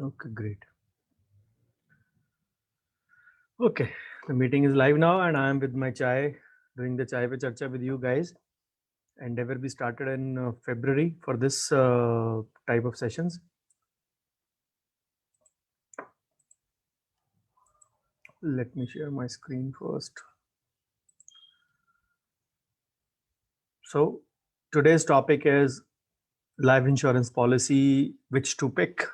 Okay, great. Okay, the meeting is live now, and I am with my chai, doing the chai pe charcha with you guys. Endeavor we started in February for this type of sessions. Let me share my screen first. So today's topic is life insurance policy, which to pick.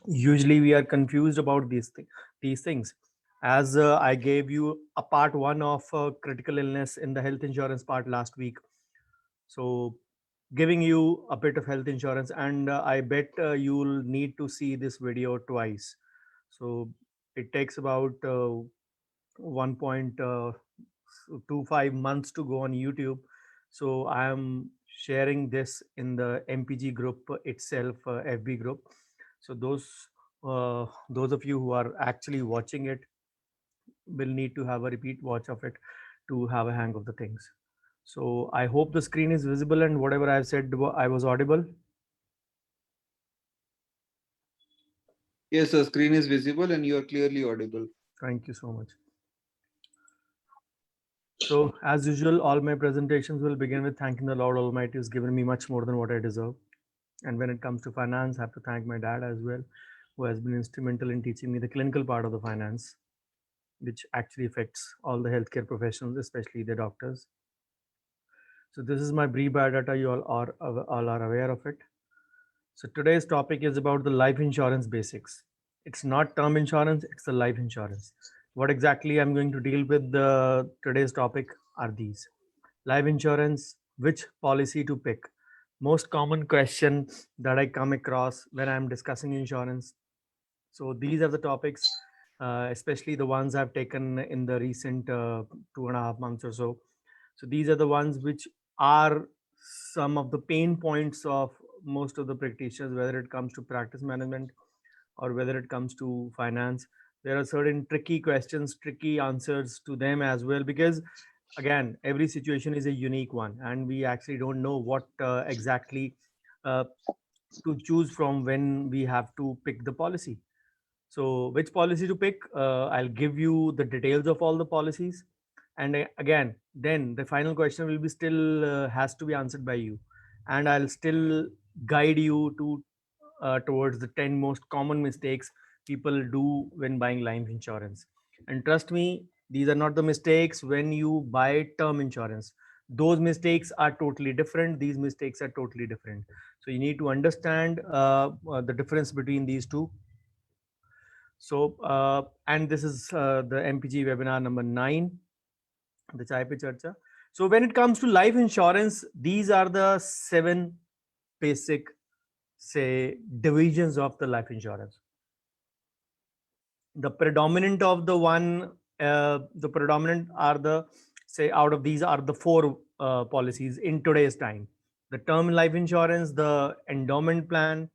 Usually we are confused about these things. As I gave you a part one of critical illness in the health insurance part last week. So giving you a bit of health insurance, and I bet you'll need to see this video twice. So it takes about 1.25 months to go on YouTube. So I am sharing this in the MPG group itself, FB group. So those of you who are actually watching it will need to have a repeat watch of it to have a hang of the things. So I hope the screen is visible and whatever I've said, I was audible. Yes, the screen is visible and you are clearly audible. Thank you so much. So as usual, all my presentations will begin with thanking the Lord Almighty who's given me much more than what I deserve. And when it comes to finance, I have to thank my dad as well, who has been instrumental in teaching me the clinical part of the finance, which actually affects all the healthcare professionals, especially the doctors. So this is my brief biodata. You all are aware of it. So today's topic is about the life insurance basics. It's not term insurance, it's the life insurance. What exactly I'm going to deal with today's topic are these. Life insurance, which policy to pick? Most common question that I come across when I'm discussing insurance. So these are the topics, especially the ones I've taken in the recent 2.5 months or so. So these are the ones which are some of the pain points of most of the practitioners, whether it comes to practice management or whether it comes to finance. There are certain tricky questions, tricky answers to them as well, because again, every situation is a unique one, and we actually don't know what exactly uh, to choose from when we have to pick the policy. So, which policy to pick? I'll give you the details of all the policies, and again, then the final question will be still has to be answered by you, and I'll still guide you to towards the 10 most common mistakes people do when buying life insurance. And trust me, these are not the mistakes when you buy term insurance. Those mistakes are totally different. These mistakes are totally different. So you need to understand the difference between these two. So, and this is the MPG webinar number 9, the Chai Pe Charcha. So, when it comes to life insurance, these are the 7 basic, say, divisions of the life insurance. The predominant of the predominant are the, say, out of these are the 4 policies in today's time: the term life insurance, the endowment plan,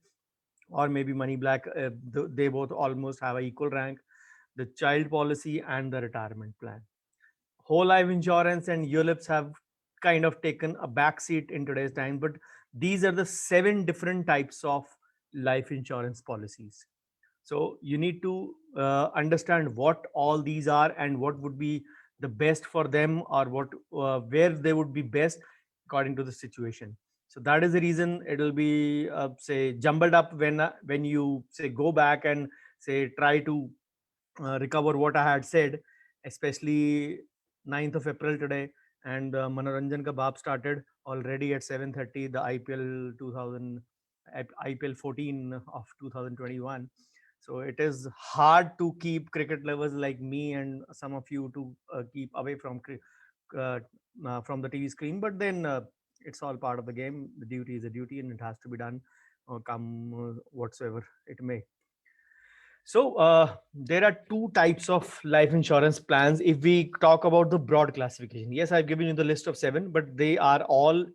or maybe money black. They both almost have a equal rank: the child policy and the retirement plan. Whole life insurance and ULIPs have kind of taken a backseat in today's time, but these are the 7 different types of life insurance policies. So you need to understand what all these are and what would be the best for them, or what where they would be best according to the situation. So that is the reason it'll be say jumbled up when you say go back and say try to recover what I had said, especially 9th of April today, and Manoranjan ka Baap started already at 7:30. The IPL 2000, IPL 14 of 2021. So it is hard to keep cricket lovers like me and some of you to keep away uh, from the TV screen. But then it's all part of the game. The duty is a duty, and it has to be done, come whatsoever it may. So there are 2 types of life insurance plans. If we talk about the broad classification, yes, I've given you the list of 7, but they are all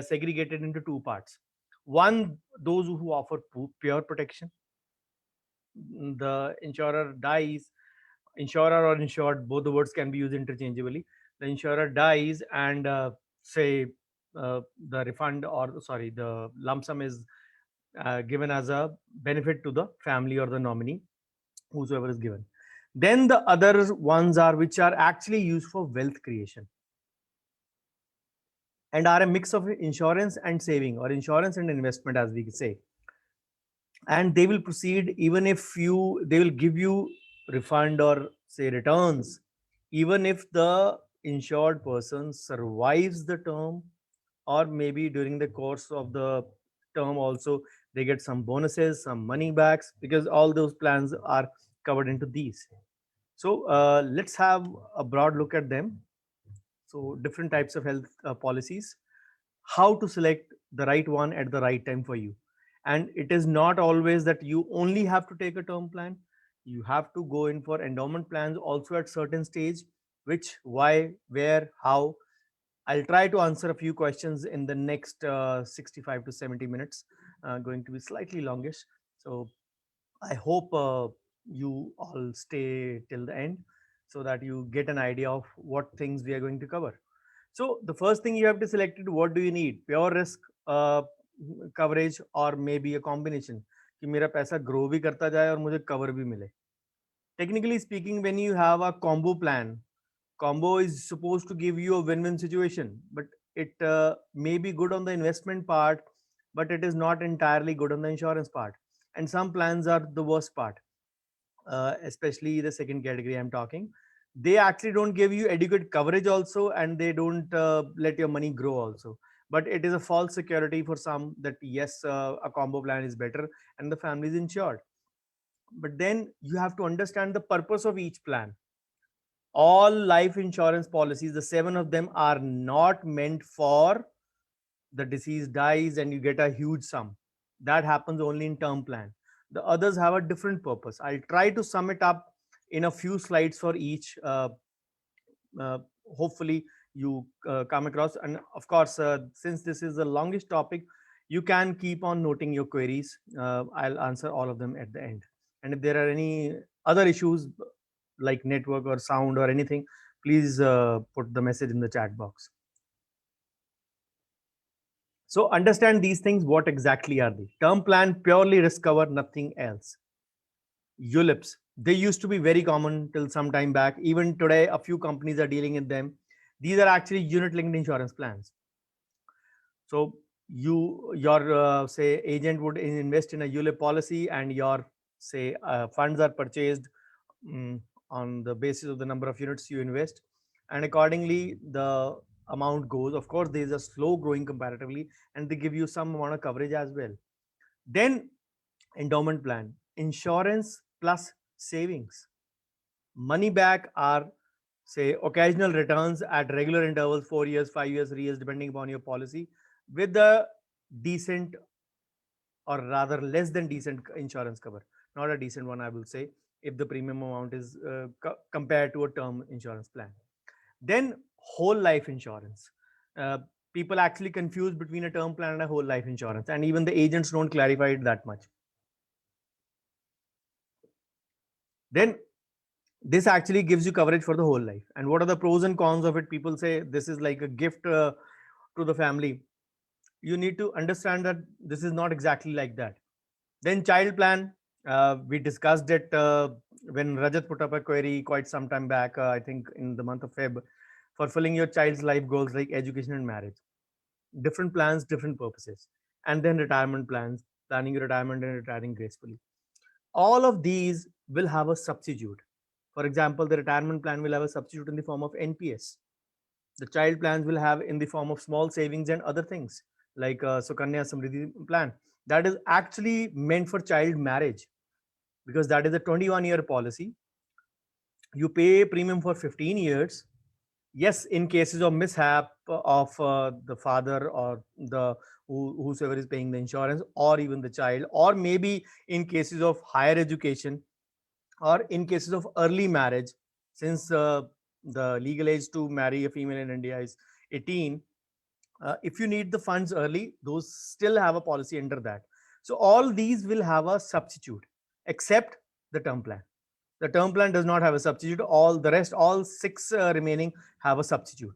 segregated into 2 parts. One, those who offer pure protection. The insurer dies, insurer or insured, both the words can be used interchangeably. The insurer dies, and say the refund, or sorry, the lump sum is given as a benefit to the family or the nominee, whosoever is given. Then the other ones are which are actually used for wealth creation and are a mix of insurance and saving, or insurance and investment, as we say. And they will proceed even if they will give you refund or say returns, even if the insured person survives the term, or maybe during the course of the term also they get some bonuses, some money backs, because all those plans are covered into these. So let's have a broad look at them. So different types of health policies, how to select the right one at the right time for you. And it is not always that you only have to take a term plan. You have to go in for endowment plans also at certain stage. Which, why, where, how, I'll try to answer a few questions in the next 65 to 70 minutes, going to be slightly longish. So I hope you all stay till the end so that you get an idea of what things we are going to cover. So the first thing you have to select it, what do you need? Pure risk coverage, or maybe a combination कि मेरा पैसा grow भी करता जाए और मुझे cover भी मिले. Technically speaking, when you have a combo plan, combo is supposed to give you a win-win situation, but it may be good on the investment part, but it is not entirely good on the insurance part. And some plans are the worst part, especially the second category I'm talking. They actually don't give you adequate coverage also, and they don't let your money grow also. But it is a false security for some that yes, a combo plan is better and the family is insured. But then you have to understand the purpose of each plan. All life insurance policies, the seven of them, are not meant for the deceased dies and you get a huge sum. That happens only in term plan. The others have a different purpose. I'll try to sum it up in a few slides for each. Uh, Hopefully you come across. And of course, since this is the longest topic, you can keep on noting your queries. I'll answer all of them at the end. And if there are any other issues like network or sound or anything, please put the message in the chat box. So understand these things. What exactly are they? Term plan, purely risk cover, nothing else. ULIPs, they used to be very common till some time back. Even today, a few companies are dealing in them. These are actually unit-linked insurance plans. So your say agent would invest in a ULIP policy, and your say funds are purchased um, on the basis of the number of units you invest, and accordingly the amount goes. Of course, these are slow growing comparatively, and they give you some amount of coverage as well. Then endowment plan, insurance plus savings. Money back are say occasional returns at regular intervals, 4 years, 5 years, 3 years, depending upon your policy, with a decent, or rather less than decent insurance cover. Not a decent one, I will say, if the premium amount is compared to a term insurance plan. Then whole life insurance. Uh, People actually confuse between a term plan and a whole life insurance, and even the agents don't clarify it that much. Then this actually gives you coverage for the whole life. And what are the pros and cons of it? People say this is like a gift to the family. You need to understand that this is not exactly like that. Then child plan, we discussed it when Rajat put up a query quite some time back, I think in the month of Feb, fulfilling your child's life goals like education and marriage. Different plans, different purposes. And then retirement plans, planning your retirement and retiring gracefully. All of these will have a substitute. For example, the retirement plan will have a substitute in the form of NPS. The child plans will have in the form of small savings and other things like Sukanya Samriddhi plan. That is actually meant for child marriage, because that is a 21-year policy. You pay premium for 15 years. Yes, in cases of mishap of the father or the whosoever is paying the insurance, or even the child, or maybe in cases of higher education, or in cases of early marriage, since the legal age to marry a female in India is 18. If you need the funds early, those still have a policy under that. So all these will have a substitute, except the term plan. The term plan does not have a substitute. All the rest, all six remaining, have a substitute.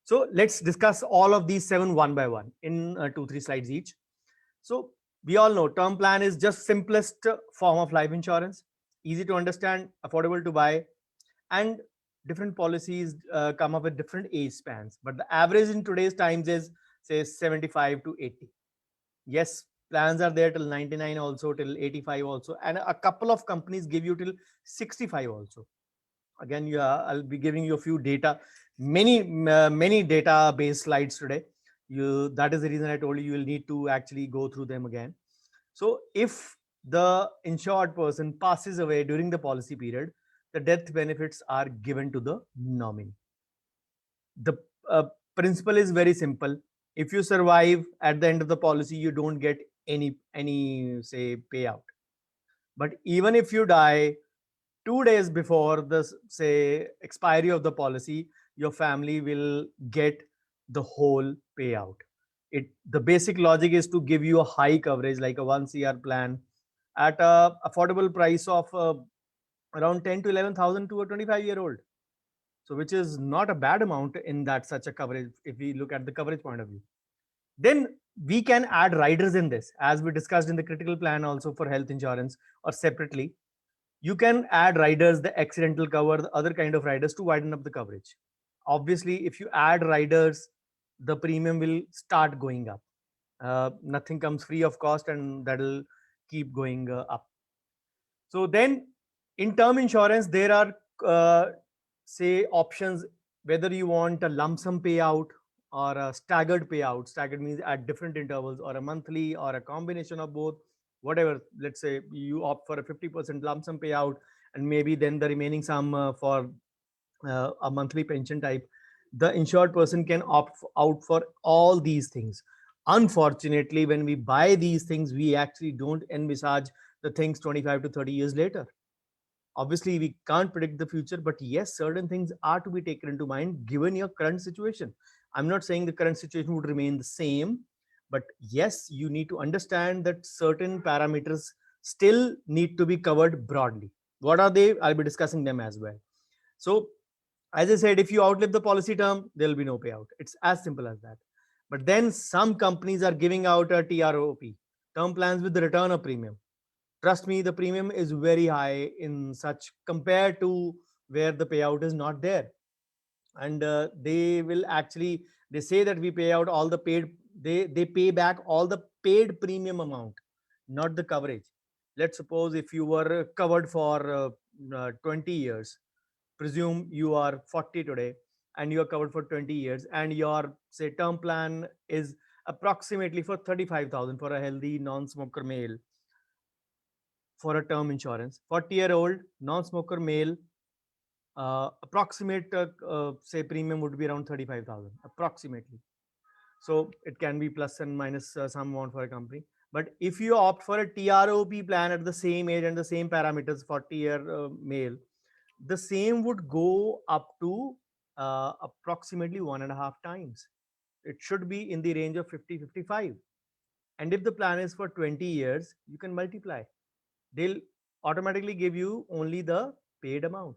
So let's discuss all of these seven one by one in 2-3 slides each. So We all know term plan is just simplest form of life insurance, easy to understand, affordable to buy, and different policies come up with different age spans. But the average in today's times is say 75 to 80. Yes, plans are there till 99 also, till 85 also, and a couple of companies give you till 65 also. Again, I'll be giving you a few data, many database slides today. That is the reason I told you will need to actually go through them again. So if the insured person passes away during the policy period, the death benefits are given to the nominee. The uh, principle is very simple. If you survive at the end of the policy, you don't get any say payout. But even if you die 2 days before the say expiry of the policy, your family will get the whole payout. The basic logic is to give you a high coverage like a 1 CR plan at a affordable price of around 10 to 11,000 to a 25-year-old. So which is not a bad amount in that such a coverage if we look at the coverage point of view. Then we can add riders in this, as we discussed in the critical plan also for health insurance, or separately you can add riders, the accidental cover, the other kind of riders to widen up the coverage. Obviously, if you add riders, the premium will start going up. Nothing comes free of cost, and that'll keep going up. So then, in term insurance, there are say options whether you want a lump sum payout or a staggered payout. Staggered means at different intervals, or a monthly, or a combination of both. Whatever. Let's say you opt for a 50% lump sum payout, and maybe then the remaining sum for a monthly pension type. The insured person can opt out for all these things. Unfortunately, when we buy these things, we actually don't envisage the things 25 to 30 years later. Obviously, we can't predict the future, but yes, certain things are to be taken into mind given your current situation. I'm not saying the current situation would remain the same, but yes, you need to understand that certain parameters still need to be covered broadly. What are they? I'll be discussing them as well. So as I said, if you outlive the policy term, there'll be no payout. It's as simple as that. But then some companies are giving out a TROP, term plans with the return of premium. Trust me, the premium is very high in such compared to where the payout is not there. And they will actually, they say that we pay out all the paid, they pay back all the paid premium amount, not the coverage. Let's suppose if you were covered for 20 years, presume you are 40 today and you are covered for 20 years, and your say term plan is approximately for 35,000 for a healthy non-smoker male for a term insurance. 40-year-old non-smoker male, approximate say premium would be around 35,000 approximately. So it can be plus and minus some amount for a company. But if you opt for a TROP plan at the same age and the same parameters, 40-year male, the same would go up to approximately 1.5 times. It should be in the range of 50-55. And if the plan is for 20 years, you can multiply. They'll automatically give you only the paid amount.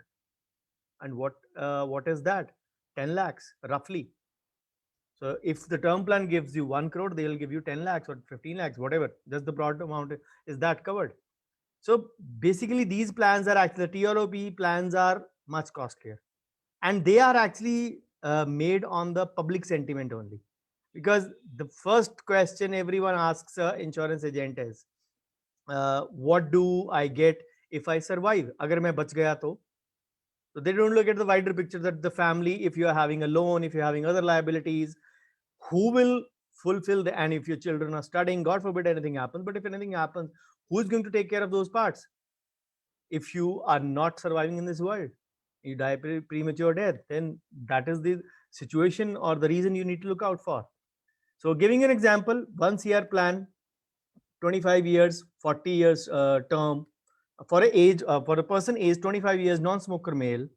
And what is that? 10 lakhs roughly. So if the term plan gives you 1 crore, they'll give you 10 lakhs or 15 lakhs, whatever. Just the broad amount is that covered. So basically, these plans are actually, the TROP plans are much costlier, and they are actually made on the public sentiment only. Because the first question everyone asks insurance agent is, what do I get if I survive? Agar main bach gaya to. So they don't look at the wider picture, that the family, if you are having a loan, if you're having other liabilities, who will fulfill the, and if your children are studying, God forbid anything happens, but if anything happens, who is going to take care of those parts? If you are not surviving in this world, you die premature death, then that is the situation or the reason you need to look out for. So giving an example, 1 CR plan, 25 years, 40 years term, for a person aged 25 years, non-smoker male,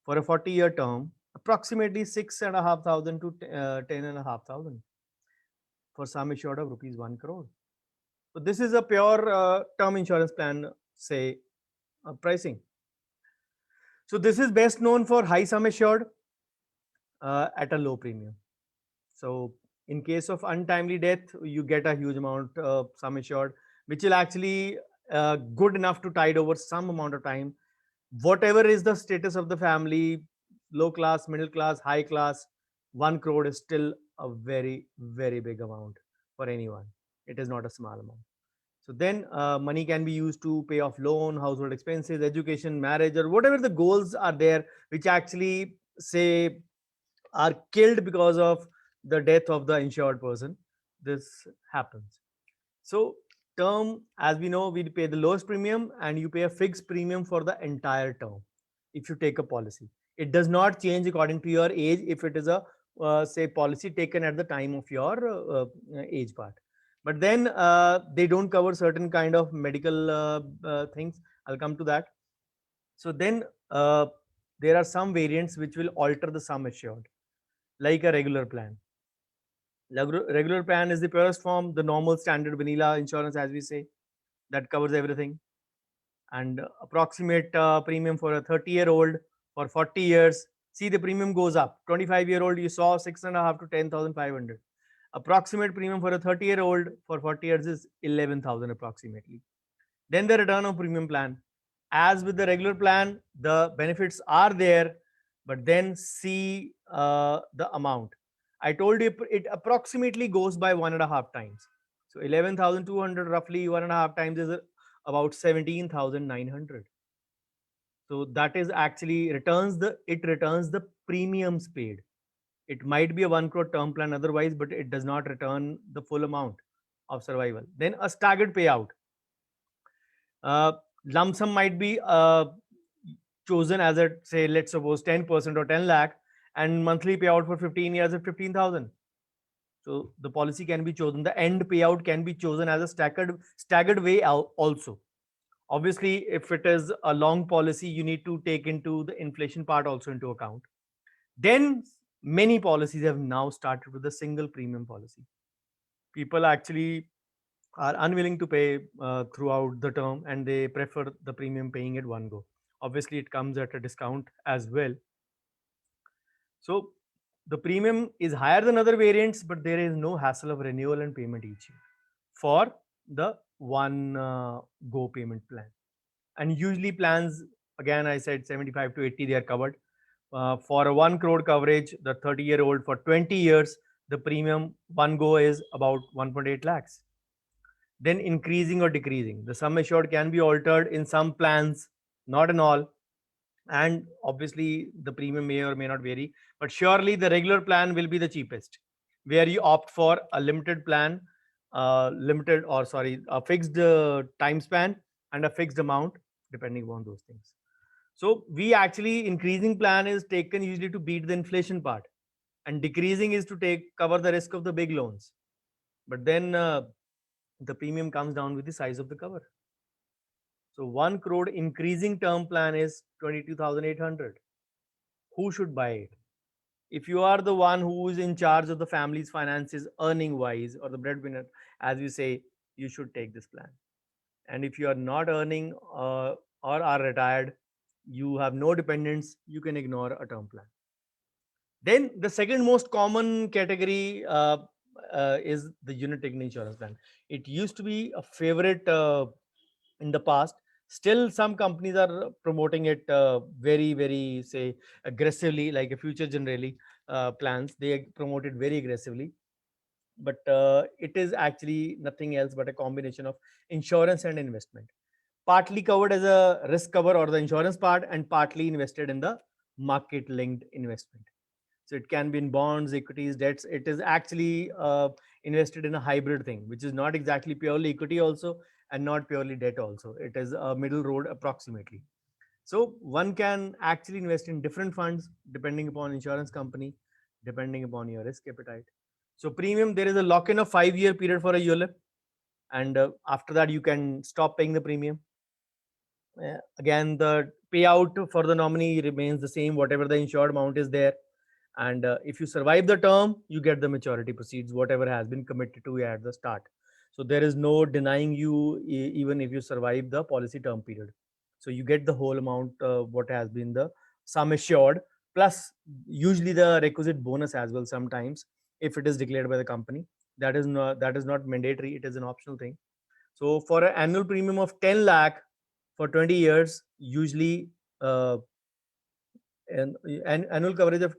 for a 40-year term, approximately 6,500 to 10,500 for sum assured of rupees 1 crore. So this is a pure term insurance plan, say pricing. So this is best known for high sum assured at a low premium. So In case of untimely death, you get a huge amount, sum assured, which will actually good enough to tide over some amount of time. Whatever is the status of the family, low class, middle class, high class, 1 crore is still a very, very big amount for anyone. It is not a small amount. So then money can be used to pay off loan, household expenses, education, marriage, or whatever the goals are there, which actually say are killed because of the death of the insured person. This happens. So term, as we know, we pay the lowest premium and you pay a fixed premium for the entire term if you take a policy. It does not change according to your age if it is a say policy taken at the time of your age part. But then they don't cover certain kind of medical things. I'll come to that. So then there are some variants which will alter the sum assured, like a regular plan. Regular plan is the purest form, the normal standard vanilla insurance, as we say, that covers everything. And approximate premium for a 30-year-old for 40 years. See, the premium goes up. 25-year-old, you saw 6.5 to 10,500. Approximate premium for a 30-year-old for 40 years is 11,000 approximately. Then the return of premium plan. As with the regular plan, the benefits are there, but then see the amount. I told you it approximately goes by 1.5 times. So 11,200 roughly 1.5 times is about 17,900. So that is actually returns the premiums paid. It might be a 1 crore term plan otherwise, but it does not return the full amount of survival. Then a staggered payout. Lump sum might be chosen as a, say, let's suppose 10% or 10 lakh, and monthly payout for 15 years at 15,000. So the policy can be chosen. The end payout can be chosen as a staggered way also. Obviously, if it is a long policy, you need to take into the inflation part also into account. Then many policies have now started with a single premium policy. People actually are unwilling to pay throughout the term and they prefer the premium paying at one go. Obviously, it comes at a discount as well. So the premium is higher than other variants, but there is no hassle of renewal and payment each year for the one go payment plan. And usually plans, again, I said 75 to 80, they are covered. For a 1 crore coverage, the 30-year-old for 20 years, the premium one go is about 1.8 lakhs. Then increasing or decreasing. The sum assured can be altered in some plans, not in all. And obviously, the premium may or may not vary, but surely the regular plan will be the cheapest, where you opt for a limited plan, a fixed time span and a fixed amount, depending on those things. So we actually increasing plan is taken usually to beat the inflation part, and decreasing is to cover the risk of the big loans. But then the premium comes down with the size of the cover. So 1 crore increasing term plan is 22,800. Who should buy it? If you are the one who is in charge of the family's finances, earning wise, or the breadwinner, as we say, you should take this plan. And if you are not earning or are retired, you have no dependents, you can ignore a term plan. Then the second most common category is the unit linked insurance plan. It used to be a favorite in the past. Still, some companies are promoting it very, very, say, aggressively, like a future generally plans. They promote it very aggressively. But it is actually nothing else but a combination of insurance and investment. Partly covered as a risk cover or the insurance part, and partly invested in the market linked investment. So it can be in bonds, equities, debts. It is actually invested in a hybrid thing, which is not exactly purely equity also and not purely debt also. It is a middle road approximately. So one can actually invest in different funds depending upon insurance company, depending upon your risk appetite. So premium, there is a lock-in of 5-year period for a ULIP, and after that you can stop paying the premium. Again, the payout for the nominee remains the same, whatever the insured amount is there. And if you survive the term, you get the maturity proceeds, whatever has been committed to at the start. So there is no denying you even if you survive the policy term period. So you get the whole amount what has been the sum assured, plus usually the requisite bonus as well sometimes if it is declared by the company. That is not mandatory. It is an optional thing. So for an annual premium of 10 lakh for 20 years, usually uh, an annual coverage of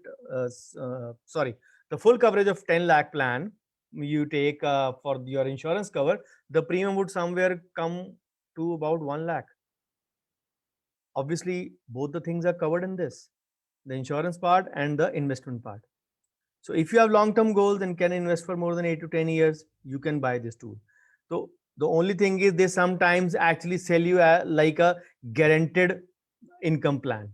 sorry, the full coverage of 10 lakh plan you take for your insurance cover, the premium would somewhere come to about 1 lakh. Obviously, both the things are covered in this, the insurance part and the investment part. So if you have long-term goals and can invest for more than 8 to 10 years, you can buy this tool. So the only thing is they sometimes actually sell you like a guaranteed income plan.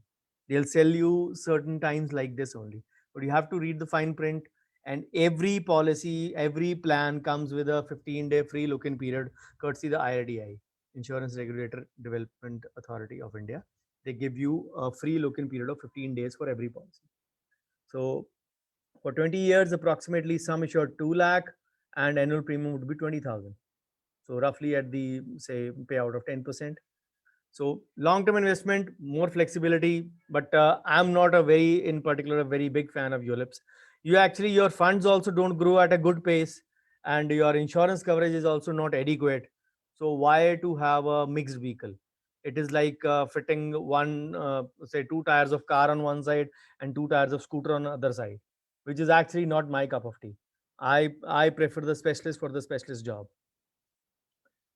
They'll sell you certain times like this only, but you have to read the fine print. And every policy, every plan comes with a 15-day free look-in period, courtesy the IRDAI, Insurance Regulator Development Authority of India. They give you a free look-in period of 15 days for every policy. So for 20 years, approximately sum assured 2 lakh and annual premium would be 20,000. So roughly at the say payout of 10%. So long-term investment, more flexibility, but I'm not a very, in particular, a very big fan of ULIPs. You actually, your funds also don't grow at a good pace, and your insurance coverage is also not adequate. So why to have a mixed vehicle? It is like fitting one, say, two tires of car on one side and two tires of scooter on the other side, which is actually not my cup of tea. I prefer the specialist for the specialist job.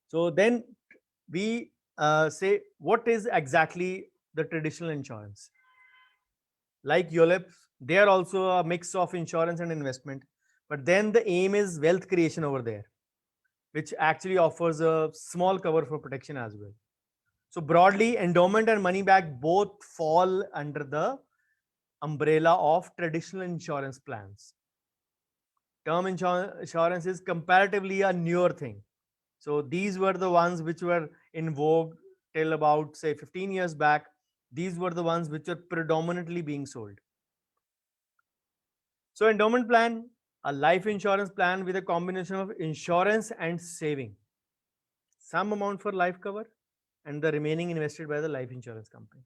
So then we say what is exactly the traditional insurance. Like ULIPs, they are also a mix of insurance and investment, but then the aim is wealth creation over there, which actually offers a small cover for protection as well. So broadly, endowment and money back both fall under the umbrella of traditional insurance plans. Term insurance is comparatively a newer thing. So these were the ones which were in vogue till about say 15 years back. These were the ones which are predominantly being sold. So endowment plan, a life insurance plan with a combination of insurance and saving. Some amount for life cover and the remaining invested by the life insurance company.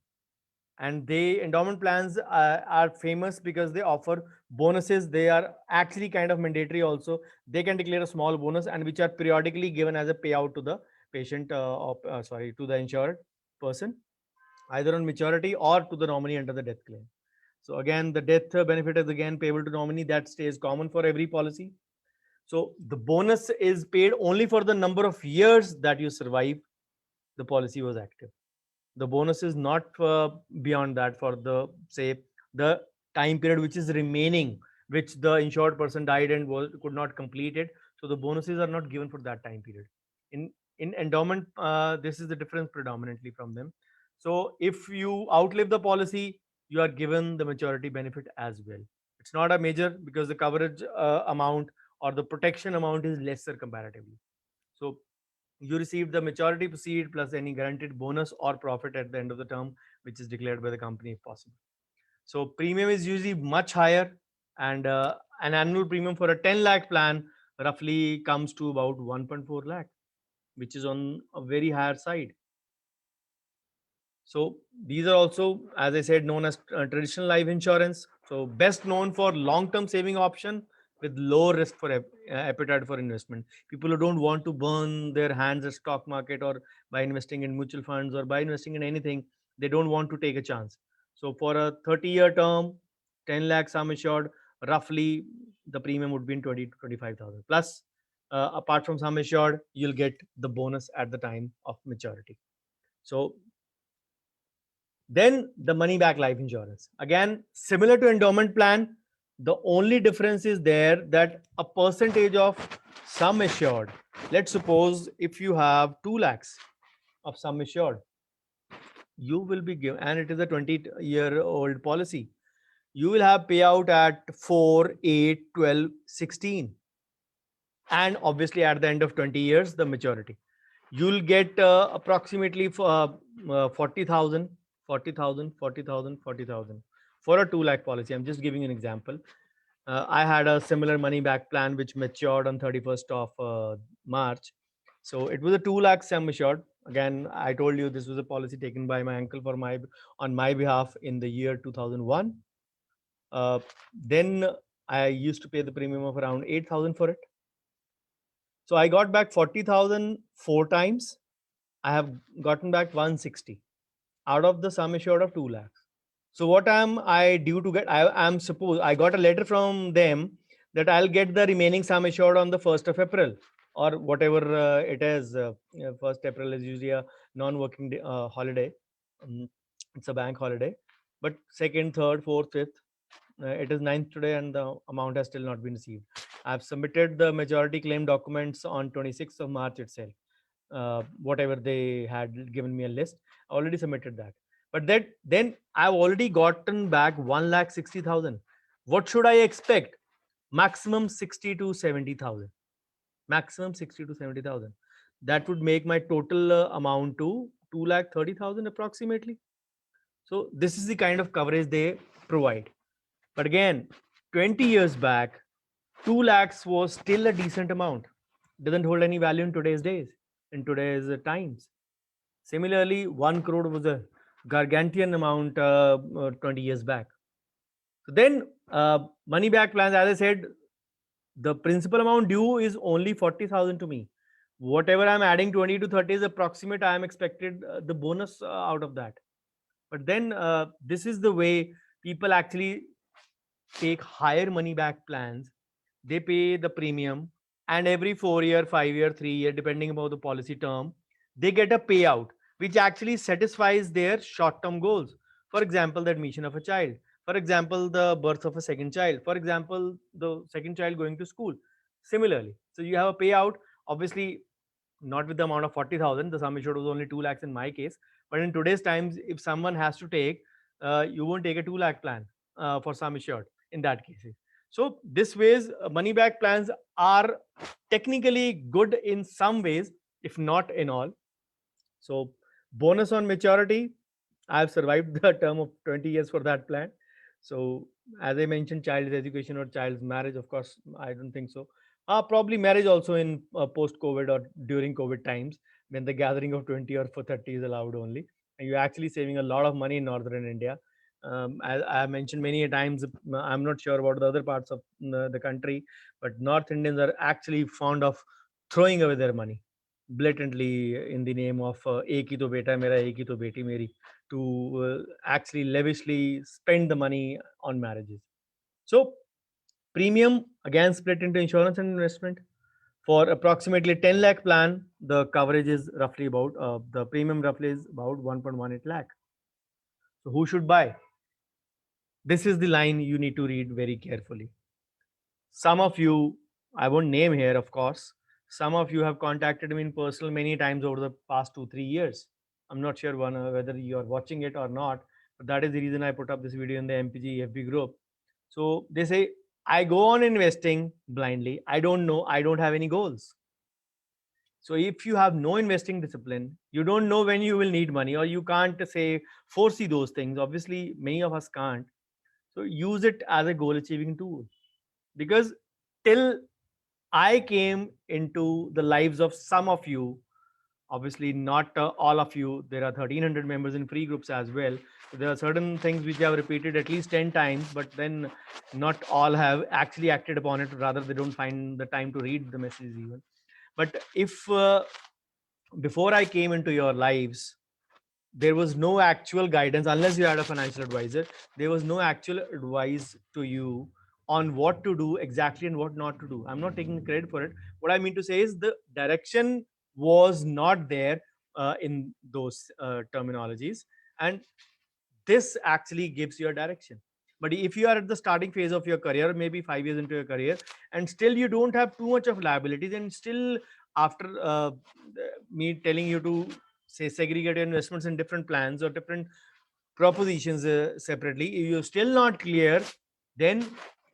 And they endowment plans are famous because they offer bonuses. They are actually kind of mandatory also. They can declare a small bonus and which are periodically given as a payout to the patient sorry, to the insured person, either on maturity or to the nominee under the death claim. So again, the death benefit is again payable to nominee. That stays common for every policy. So the bonus is paid only for the number of years that you survive the policy was active. The bonus is not beyond that for the say the time period which is remaining, which the insured person died and could not complete it. So the bonuses are not given for that time period. In endowment, this is the difference predominantly from them. So if you outlive the policy, you are given the maturity benefit as well. It's not a major because the coverage amount or the protection amount is lesser comparatively. So you receive the maturity proceed plus any guaranteed bonus or profit at the end of the term, which is declared by the company if possible. So premium is usually much higher, and an annual premium for a 10 lakh plan roughly comes to about 1.4 lakh, which is on a very higher side. So these are also, as I said, known as traditional life insurance. So best known for long-term saving option with low risk for appetite for investment. People who don't want to burn their hands at stock market or by investing in mutual funds or by investing in anything, they don't want to take a chance. So for a 30-year term, 10 lakh sum assured, roughly the premium would be in 20 to 25,000. Plus, apart from sum assured, you'll get the bonus at the time of maturity. So then the money back life insurance. Again, similar to endowment plan, the only difference is there that a percentage of sum assured. Let's suppose if you have 2 lakhs of sum assured, you will be given, and it is a 20-year-old policy. You will have payout at 4, 8, 12, 16. And obviously at the end of 20 years, the maturity. You'll get approximately 40,000 for a 2 lakh policy. I'm just giving an example. I had a similar money back plan which matured on 31st of March. So it was a 2 lakh sum assured. Again, I told you this was a policy taken by my uncle on my behalf in the year 2001. Then I used to pay the premium of around 8,000 for it. So I got back 40,000 four times. I have gotten back 160 out of the sum assured of 2 lakhs. So what am I due to get? I am suppose I got a letter from them that I'll get the remaining sum assured on the 1st of April or whatever it is. 1st April is usually a non-working day, holiday. Um, it's a bank holiday. But 2nd, 3rd, 4th, 5th, it is 9th today and the amount has still not been received. I've submitted the majority claim documents on 26th of March itself. Whatever they had given me a list, I already submitted that. But that then I've already gotten back 1,60,000. What should I expect? Maximum 60 to 70,000. Maximum 60 to 70,000. That would make my total amount to 2,30,000 approximately. So this is the kind of coverage they provide. But again, 20 years back, 2 lakhs was still a decent amount. Doesn't hold any value in today's days, in today's times. Similarly, 1 crore was a gargantuan amount 20 years back. So then, money back plans, as I said, the principal amount due is only 40,000 to me. Whatever I'm adding 20 to 30 is approximate. I am expected the bonus out of that. But then, this is the way people actually take higher money back plans. They pay the premium, and every 4 year, 5 year, 3 year, depending upon the policy term, they get a payout which actually satisfies their short term goals. For example, the admission of a child. For example, the birth of a second child. For example, the second child going to school. Similarly, so you have a payout. Obviously, not with the amount of 40,000. The sum assured was only 2 lakhs in my case. But in today's times, if someone has to take, you won't take a 2 lakh plan for sum assured in that case. So this ways, money back plans are technically good in some ways, if not in all. So bonus on maturity, I've survived the term of 20 years for that plan. So as I mentioned, child's education or child's marriage, of course, I don't think so. Probably marriage also in post-COVID or during COVID times when the gathering of 20 or for 30 is allowed only. And you're actually saving a lot of money in northern India. As I have mentioned many a times, I'm not sure about the other parts of the country, but North Indians are actually fond of throwing away their money blatantly in the name of ek hi to beta hai mera, ek hi to beti meri, to actually lavishly spend the money on marriages. So premium again split into insurance and investment. For approximately 10 lakh plan, the coverage is roughly about the premium roughly is about 1.18 lakh. So who should buy? This is the line you need to read very carefully. Some of you, I won't name here, of course, some of you have contacted me in personal many times over the past 2 3 years. I'm not sure whether you are watching it or not, but that is the reason I put up this video in the MPG FB group. So they say, I go on investing blindly. I don't know. I don't have any goals. So if you have no investing discipline, you don't know when you will need money, or you can't say foresee those things. Obviously, many of us can't. So use it as a goal achieving tool. Because till I came into the lives of some of you, obviously not all of you. There are 1,300 members in free groups as well. So there are certain things which I have repeated at least 10 times, but then not all have actually acted upon it. Rather, they don't find the time to read the messages even. But if before I came into your lives, there was no actual guidance unless you had a financial advisor. There was no actual advice to you on what to do exactly and what not to do. I'm not taking credit for it. What I mean to say is the direction was not there in those terminologies, and this actually gives you a direction. But if you are at the starting phase of your career, maybe 5 years into your career, and still you don't have too much of liabilities, and still after me telling you to say segregate your investments in different plans or different propositions separately, if you're still not clear, then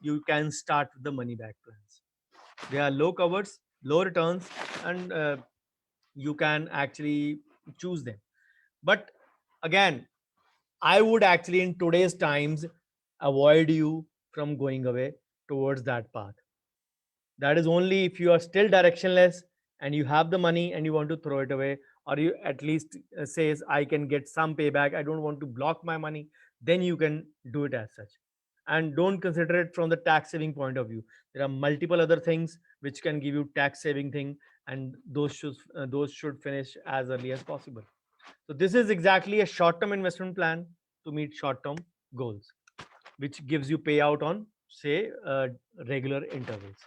you can start with the money back plans. They are low covers, low returns, and you can actually choose them. But again, I would actually in today's times avoid you from going away towards that path. That is only if you are still directionless and you have the money and you want to throw it away, or you at least says I can get some payback, I don't want to block my money, then you can do it as such. And don't consider it from the tax saving point of view. There are multiple other things which can give you tax saving thing, and those should finish as early as possible. So this is exactly a short term investment plan to meet short term goals, which gives you payout on, say, regular intervals.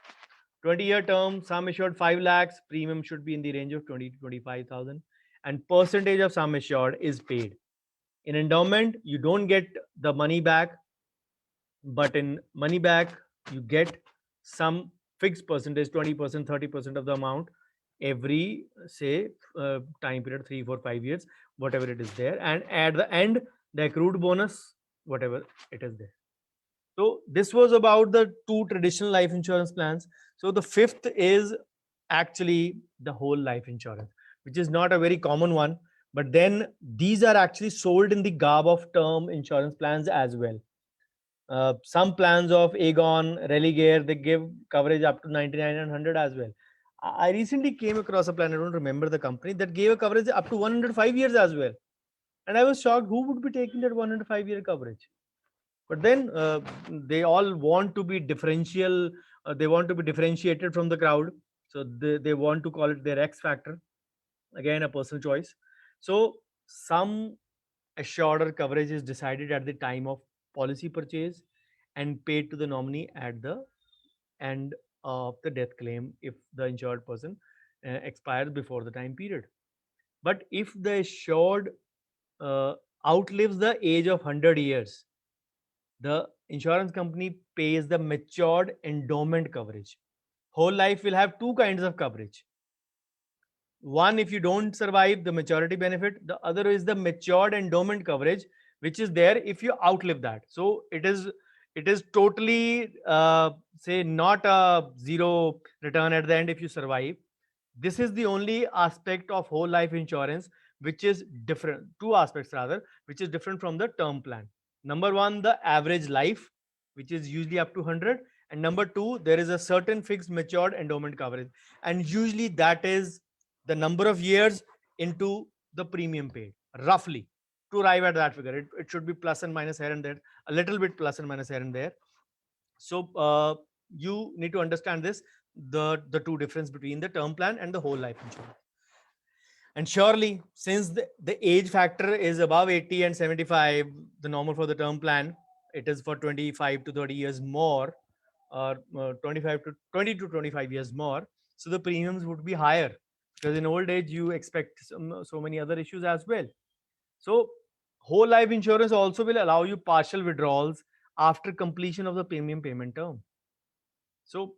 20-year term, sum assured 5 lakhs, premium should be in the range of 20 to 25,000, and percentage of sum assured is paid. In endowment, you don't get the money back, but in money back, you get some fixed percentage, 20%, 30% of the amount every, say, time period, 3, 4, 5 years, whatever it is there. And at the end, the accrued bonus, whatever it is there. So this was about the two traditional life insurance plans. So the fifth is actually the whole life insurance, which is not a very common one. But then these are actually sold in the garb of term insurance plans as well. Some plans of Aegon, Religare, they give coverage up to 99 and 100 as well. I recently came across a plan, I don't remember the company, that gave a coverage up to 105 years as well. And I was shocked, who would be taking that 105-year coverage? But then they all want to be differential, they want to be differentiated from the crowd. So they want to call it their X factor. Again, a personal choice. So some assured coverage is decided at the time of policy purchase and paid to the nominee at the end of the death claim if the insured person expires before the time period. But if the assured uh, outlives the age of 100 years, the insurance company pays the matured endowment coverage. Whole life will have two kinds of coverage. One, if you don't survive, the maturity benefit. The other is the matured endowment coverage, which is there if you outlive that. So it is totally, say, not a zero return at the end if you survive. This is the only aspect of whole life insurance which is different. Two aspects rather, which is different from the term plan. Number one, the average life, which is usually up to 100, and number two, there is a certain fixed matured endowment coverage, and usually that is the number of years into the premium paid, roughly, to arrive at that figure. It should be plus and minus here and there, a little bit plus and minus here and there. So you need to understand this, the two difference between the term plan and the whole life insurance. And surely, since the age factor is above 80 and 75, the normal for the term plan, it is for 25 to 30 years more, or 25 to 20 to 25 years more. So the premiums would be higher, because in old age you expect so many other issues as well. So whole life insurance also will allow you partial withdrawals after completion of the premium payment term. So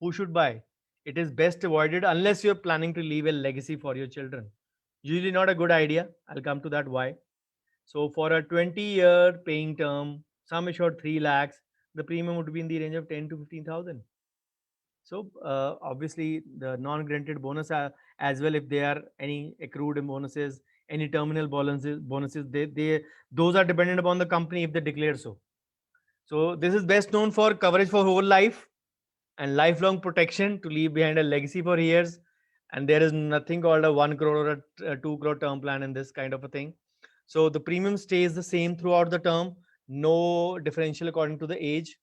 who should buy? It is best avoided unless you're planning to leave a legacy for your children. Usually not a good idea. I'll come to that why. So for a 20-year paying term, sum assured 3 lakhs, the premium would be in the range of 10 to 15,000. So obviously the non-granted bonus as well, if there are any accrued bonuses, any terminal bonuses, they those are dependent upon the company if they declare so. So this is best known for coverage for whole life and lifelong protection to leave behind a legacy for years. And there is nothing called a 1 crore or a 2 crore term plan in this kind of a thing. So the premium stays the same throughout the term, no differential according to the age.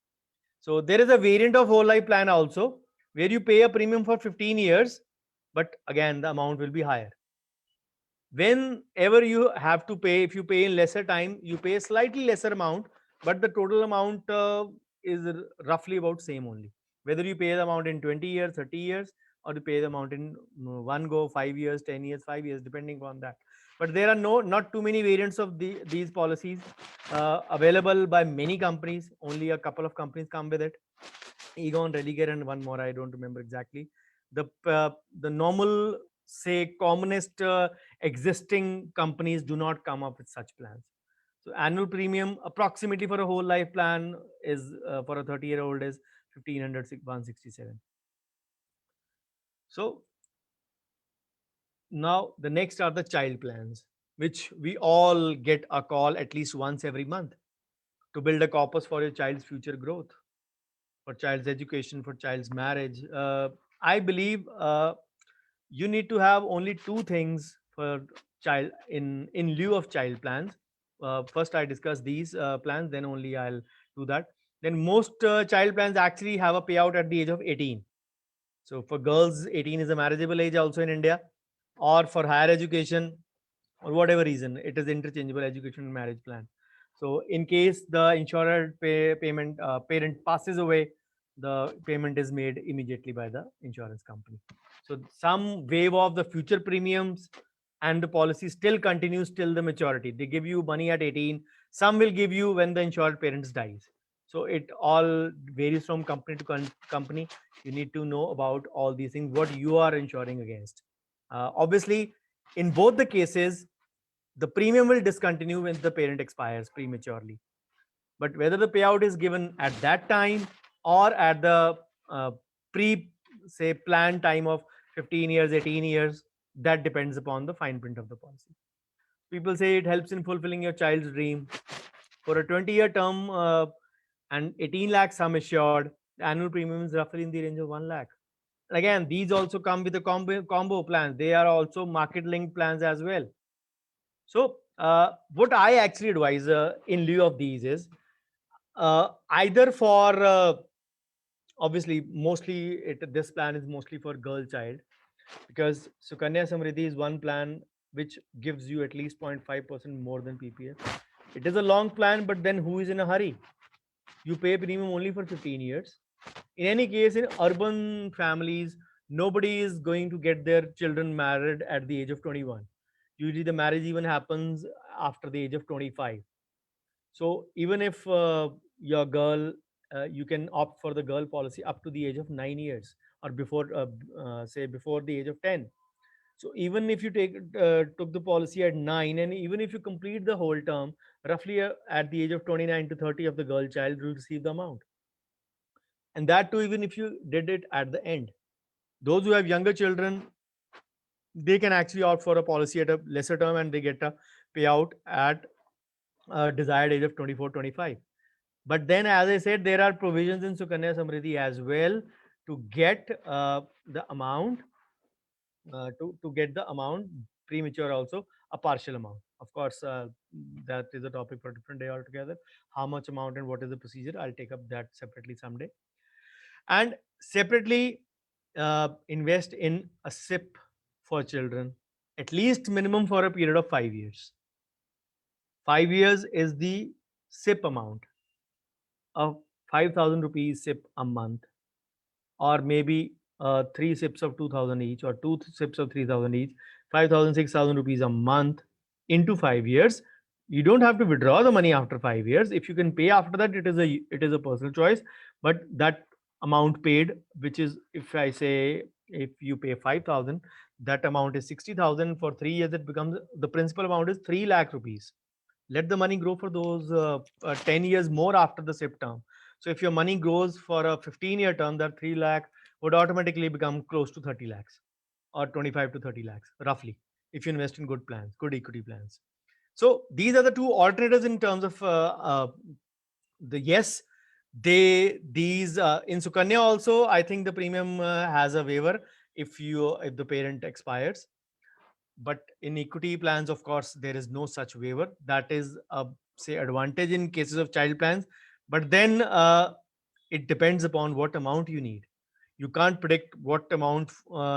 So there is a variant of whole life plan also, where you pay a premium for 15 years, but again the amount will be higher. Whenever you have to pay, if you pay in lesser time, you pay a slightly lesser amount, but the total amount is roughly about same only. Whether you pay the amount in 20 years, 30 years, or you pay the amount in one go, 5 years, 10 years, 5 years, depending on that. But there are not too many variants of these policies available by many companies. Only a couple of companies come with it. Egon, Religare, and one more, I don't remember exactly. The normal, say, commonest existing companies do not come up with such plans. So annual premium approximately for a whole life plan is for a 30-year-old is 1500 167. So now the next are the child plans, which we all get a call at least once every month to build a corpus for your child's future growth, for child's education, for child's marriage. I believe you need to have only two things for child in lieu of child plans. First, I discuss these plans, then only I'll do that. Then most child plans actually have a payout at the age of 18. So for girls, 18 is a marriageable age also in India, or for higher education or whatever reason, it is interchangeable education and marriage plan. So in case the payment parent passes away, the payment is made immediately by the insurance company. So some wave of the future premiums and the policy still continues till the maturity. They give you money at 18. Some will give you when the insured parents dies. So it all varies from company to company. You need to know about all these things, what you are insuring against. Obviously, in both the cases, the premium will discontinue when the parent expires prematurely. But whether the payout is given at that time or at the uh, pre, say, planned time of 15 years, 18 years, that depends upon the fine print of the policy. People say it helps in fulfilling your child's dream. For a 20-year term and 18 lakh sum assured, the annual premium is roughly in the range of 1 lakh. Again, these also come with the combo plans. They are also market linked plans as well. So, what I actually advise in lieu of these is either for obviously mostly this plan is mostly for girl child, because Sukanya Samriddhi is one plan which gives you at least 0.5% more than PPF. It is a long plan, but then who is in a hurry? You pay premium only for 15 years. In any case, in urban families, nobody is going to get their children married at the age of 21. Usually, the marriage even happens after the age of 25. So, even if your girl, you can opt for the girl policy up to the age of 9 years or before, say, before the age of 10. So even if you took the policy at 9, and even if you complete the whole term, roughly at the age of 29 to 30 of the girl child will receive the amount. And that too, even if you did it at the end. Those who have younger children, they can actually opt for a policy at a lesser term and they get a payout at a desired age of 24, 25. But then, as I said, there are provisions in Sukanya Samriddhi as well to get the amount to get the amount premature, also a partial amount. Of course, that is a topic for a different day altogether. How much amount and what is the procedure, I'll take up that separately someday. And separately, invest in a SIP for children, at least minimum for a period of 5 years. 5 years is the SIP amount of 5,000 rupees SIP a month, or maybe three SIPs of 2,000 each, or two SIPs of 3,000 each, 5,000, 6,000 rupees a month into 5 years. You don't have to withdraw the money after 5 years. If you can pay after that, it is a personal choice. But that amount paid, which is, if I say, if you pay 5,000, that amount is 60,000 for 3 years. It becomes, the principal amount is 3 lakh rupees. Let the money grow for those 10 years more after the SIP term. So if your money grows for a 15-year term, that 3 lakh would automatically become close to 30 lakhs, or 25 to 30 lakhs roughly, if you invest in good plans, good equity plans. So these are the two alternatives in terms of the yes, these in Sukanya also, I think the premium has a waiver if the parent expires. But in equity plans, of course, there is no such waiver. That is a, say, advantage in cases of child plans. But then it depends upon what amount you need. You can't predict what amount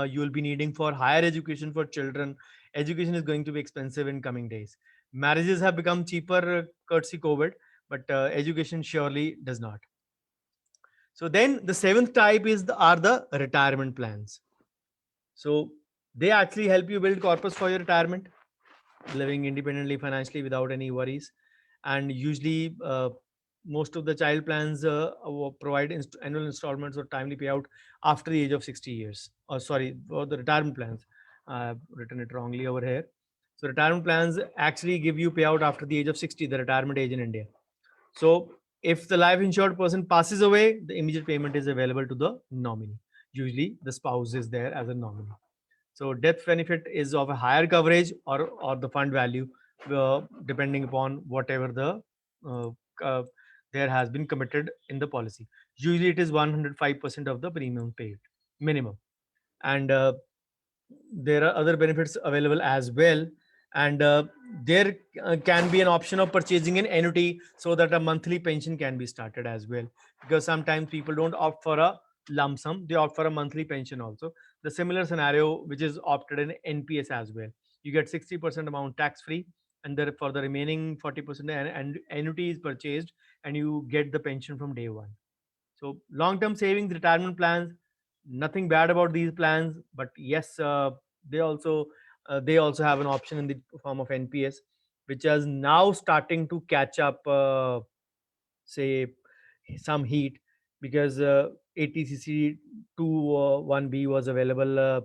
you will be needing for higher education for children. Education is going to be expensive in coming days. Marriages have become cheaper courtesy COVID, but education surely does not. So then the seventh type are the retirement plans. So they actually help you build corpus for your retirement, living independently financially without any worries. And usually, most of the child plans provide annual installments or timely payout after the age of 60 years. Or sorry, for the retirement plans, I've written it wrongly over here. So retirement plans actually give you payout after the age of 60, the retirement age in India. So if the life insured person passes away, the immediate payment is available to the nominee. Usually the spouse is there as a nominee. So death benefit is of a higher coverage, or the fund value, depending upon whatever uh, uh, there has been committed in the policy. Usually it is 105% of the premium paid minimum. And there are other benefits available as well. And there can be an option of purchasing an annuity so that a monthly pension can be started as well, because sometimes people don't opt for a lump sum, they opt for a monthly pension also. The similar scenario which is opted in NPS as well, you get 60% amount tax free, and there for the remaining 40% and annuity is purchased, and you get the pension from day one. So long term savings, retirement plans, nothing bad about these plans, but yes, they also they also have an option in the form of NPS, which is now starting to catch up, say some heat, because ATCC 21B was available.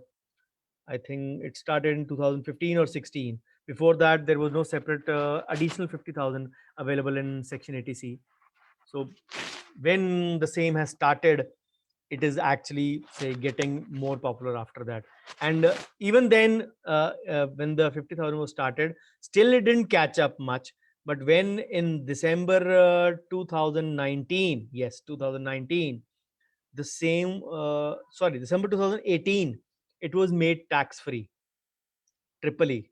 I think it started in 2015 or 16. Before that, there was no separate additional 50,000 available in Section 80C. So when the same has started, it is actually say getting more popular after that. And even then, when the 50,000 was started, still it didn't catch up much. But when in December 2019, yes, 2019, the same, sorry, December 2018, it was made tax free, triple E.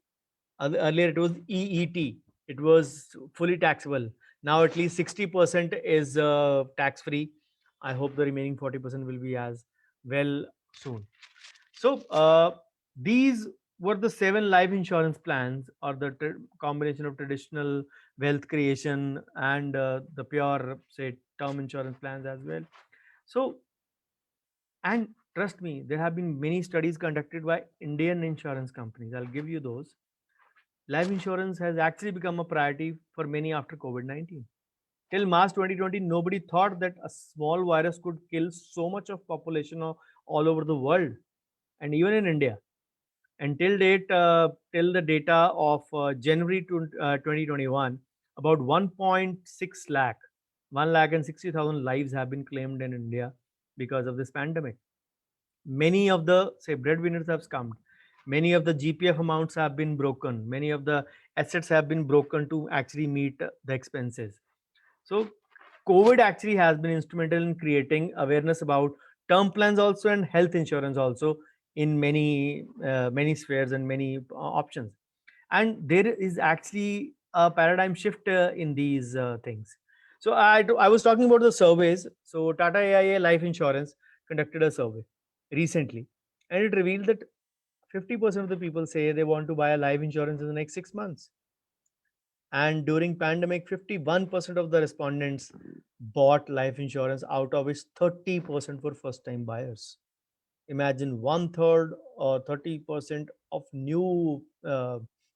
Earlier it was EET. It was fully taxable. Now at least 60% is tax free. I hope the remaining 40% will be as well soon. So these were the 7 life insurance plans, or the combination of traditional wealth creation and the pure, say, term insurance plans as well. So, and trust me, there have been many studies conducted by Indian insurance companies. I'll give you those. Life insurance has actually become a priority for many after COVID 19. Till March 2020, nobody thought that a small virus could kill so much of population all over the world, and even in India. Until date, till the data of January 2021, about 1.6 lakh, 1 lakh and 60,000 lives have been claimed in India because of this pandemic. Many of the, say, breadwinners have scammed. Many of the GPF amounts have been broken. Many of the assets have been broken to actually meet the expenses. So COVID actually has been instrumental in creating awareness about term plans also and health insurance also in many spheres and many options. And there is actually a paradigm shift in these things. So I was talking about the surveys. So Tata AIA Life Insurance conducted a survey recently, and it revealed that 50% of the people say they want to buy a life insurance in the next 6 months. And during pandemic, 51% of the respondents bought life insurance, out of which 30% were first time buyers. Imagine one third or 30% of new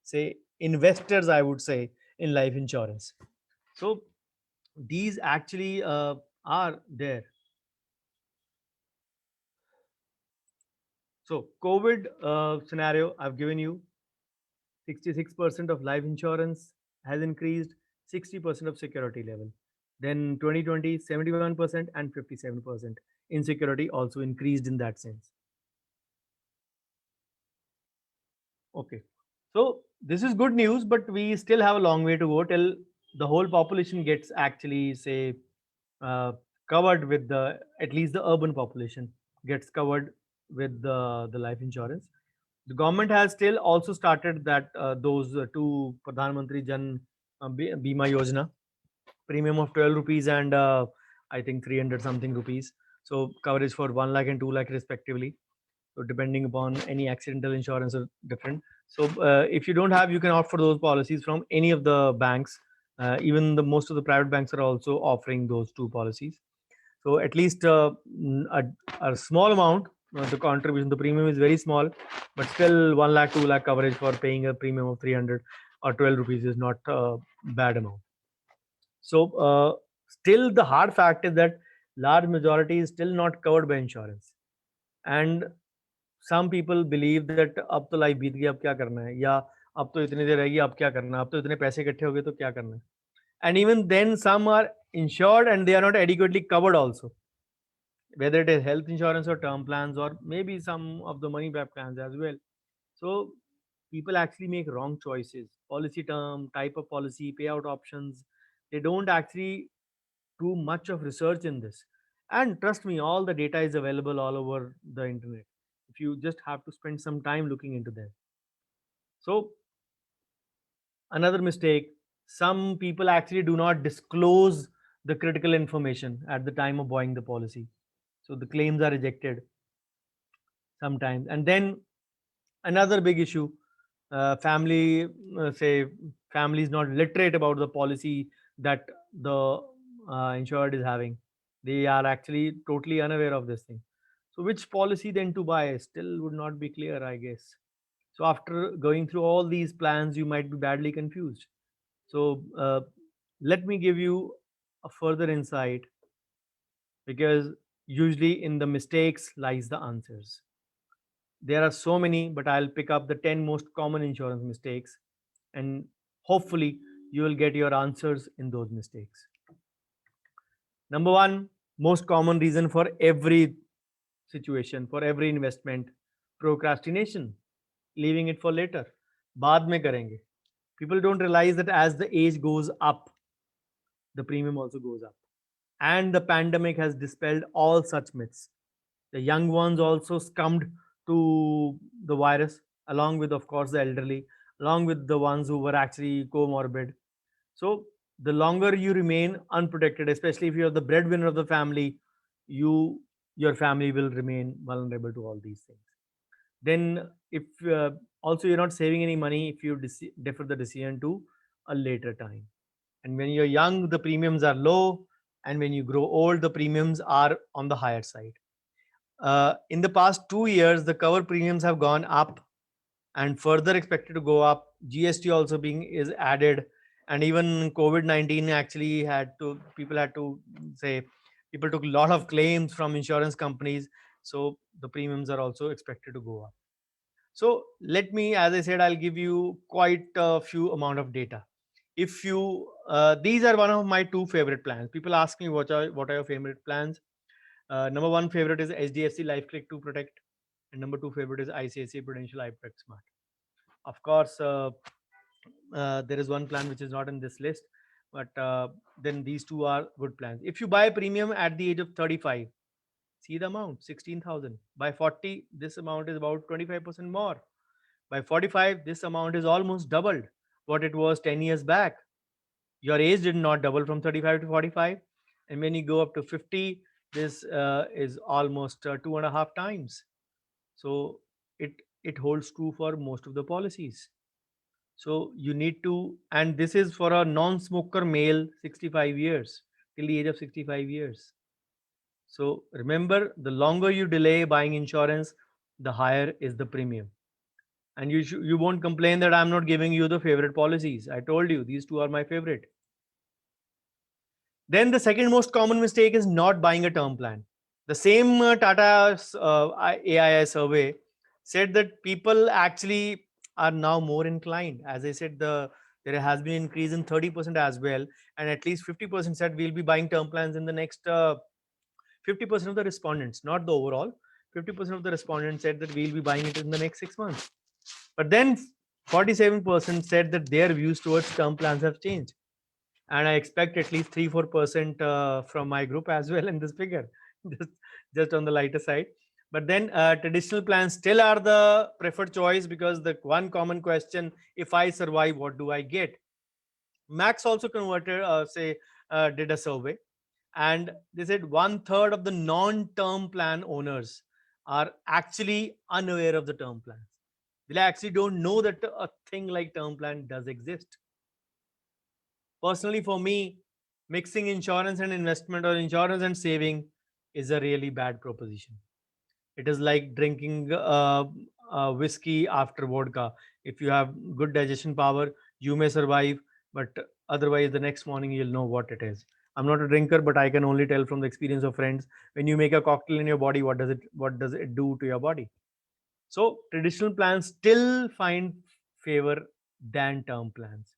say investors, I would say, in life insurance. So these actually are there. So COVID scenario I've given you: 66% of life insurance has increased, 60% of security level. Then 2020, 71% and 57%. Insecurity also increased in that sense. Okay. So this is good news, but we still have a long way to go till the whole population gets actually, say, uh, covered with the, at least the urban population gets covered with the life insurance. The government has still also started that those two Pradhan Mantri Jan Bima Yojana, premium of 12 rupees and I think 300 something rupees. So coverage for 1 lakh and 2 lakh respectively. So depending upon any accidental insurance are different. So if you don't have, you can opt for those policies from any of the banks. Even the most of the private banks are also offering those two policies. So at least a small amount, the contribution, the premium is very small, but still 1 lakh, 2 lakh coverage for paying a premium of 300 or 12 rupees is not a bad amount. So still the hard fact is that large majority is still not covered by insurance. And some people believe that अब तो life बीत गई, अब क्या करना है, या अब तो इतनी देर रहेगी, अब क्या करना है, अब तो इतने पैसे इकट्ठे हो गए तो क्या करना है. And even then some are insured and they are not adequately covered also, whether it is health insurance or term plans or maybe some of the money back plans as well. So people actually make wrong choices. Policy term, type of policy, payout options, they don't actually do much of research in this. And trust me, all the data is available all over the internet. If you just have to spend some time looking into them. So Another mistake, some people actually do not disclose the critical information at the time of buying the policy. So the claims are rejected sometimes. And then another big issue, family, say, family is not literate about the policy that the insured is having. They are actually totally unaware of this thing. So which policy then to buy still would not be clear, I guess. So after going through all these plans, you might be badly confused. So let me give you a further insight, because usually in the mistakes lies the answers. There are so many, but I'll pick up the 10 most common insurance mistakes, and hopefully you will get your answers in those mistakes. Number one, most common reason for every situation, for every investment, procrastination, leaving it for later. बाद में करेंगे. People don't realize that as the age goes up, the premium also goes up. And the pandemic has dispelled all such myths. The young ones also succumbed to the virus, along with, of course, the elderly, along with the ones who were actually comorbid. So, the longer you remain unprotected, especially if you're the breadwinner of the family, you your family will remain vulnerable to all these things. Then, if also you're not saving any money if you defer the decision to a later time. And when you're young, the premiums are low, and when you grow old, the premiums are on the higher side. In the past 2 years, the cover premiums have gone up and further expected to go up. GST also being is added, and even COVID-19 actually had to people had to say people took a lot of claims from insurance companies, so the premiums are also expected to go up. So let me, as I said, I'll give you quite a few amount of data. If you these are one of my two favorite plans. People ask me what are your favorite plans. Number one favorite is HDFC Life Click to Protect, and number two favorite is ICICI Prudential iProtect Smart. Of course, there is one plan which is not in this list, but then these two are good plans. If you buy a premium at the age of 35, see the amount 16,000. By 40, this amount is about 25% more. By 45, this amount is almost doubled what it was 10 years back. Your age did not double from 35 to 45. And when you go up to 50, this is almost 2.5 times. So it holds true for most of the policies. So you need to, and this is for a non-smoker male 65 years, till the age of 65 years. So remember, the longer you delay buying insurance, the higher is the premium. And you won't complain that I'm not giving you the favorite policies. I told you these two are my favorite. Then the second most common mistake is not buying a term plan. The same Tata AII survey said that people actually are now more inclined. As I said, there has been an increase in 30% as well, and at least 50% said we'll be buying term plans in the next 50% of the respondents, not the overall. 50% of the respondents said that we'll be buying it in the next 6 months. But then 47% said that their views towards term plans have changed. And I expect at least 3-4% from my group as well in this figure, just, just on the lighter side. But then traditional plans still are the preferred choice, because the one common question: if I survive, what do I get? Max also converted, did a survey, and they said 1/3 of the non-term plan owners are actually unaware of the term plans. They actually don't know that a thing like term plan does exist. Personally, for me, mixing insurance and investment or insurance and saving is a really bad proposition. It is like drinking whiskey after vodka. If you have good digestion power, you may survive, but otherwise, the next morning you'll know what it is. I'm not a drinker, but I can only tell from the experience of friends. When you make a cocktail in your body, what does it do to your body? So traditional plans still find favor than term plans.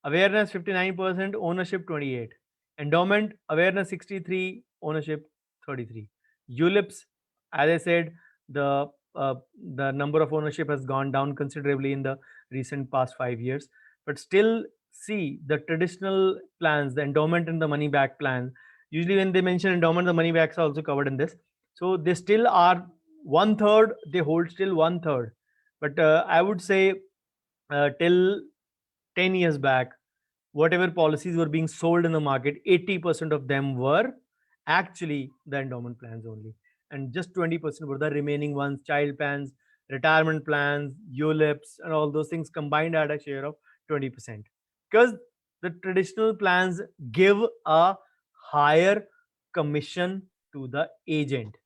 Awareness 59%, ownership 28. Endowment awareness 63, ownership 33. ULIPs, as I said, the uh, the number of ownership has gone down considerably in the recent past 5 years. But still, see the traditional plans, the endowment and the money back plan. Usually, when they mention endowment, the money backs are also covered in this. So they still are 1/3. They hold still 1/3. But I would say till 10 years back, whatever policies were being sold in the market, 80% of them were actually the endowment plans only. And just 20% were the remaining ones, child plans, retirement plans, ULIPs, and all those things combined had a share of 20%. Because the traditional plans give a higher commission to the agent.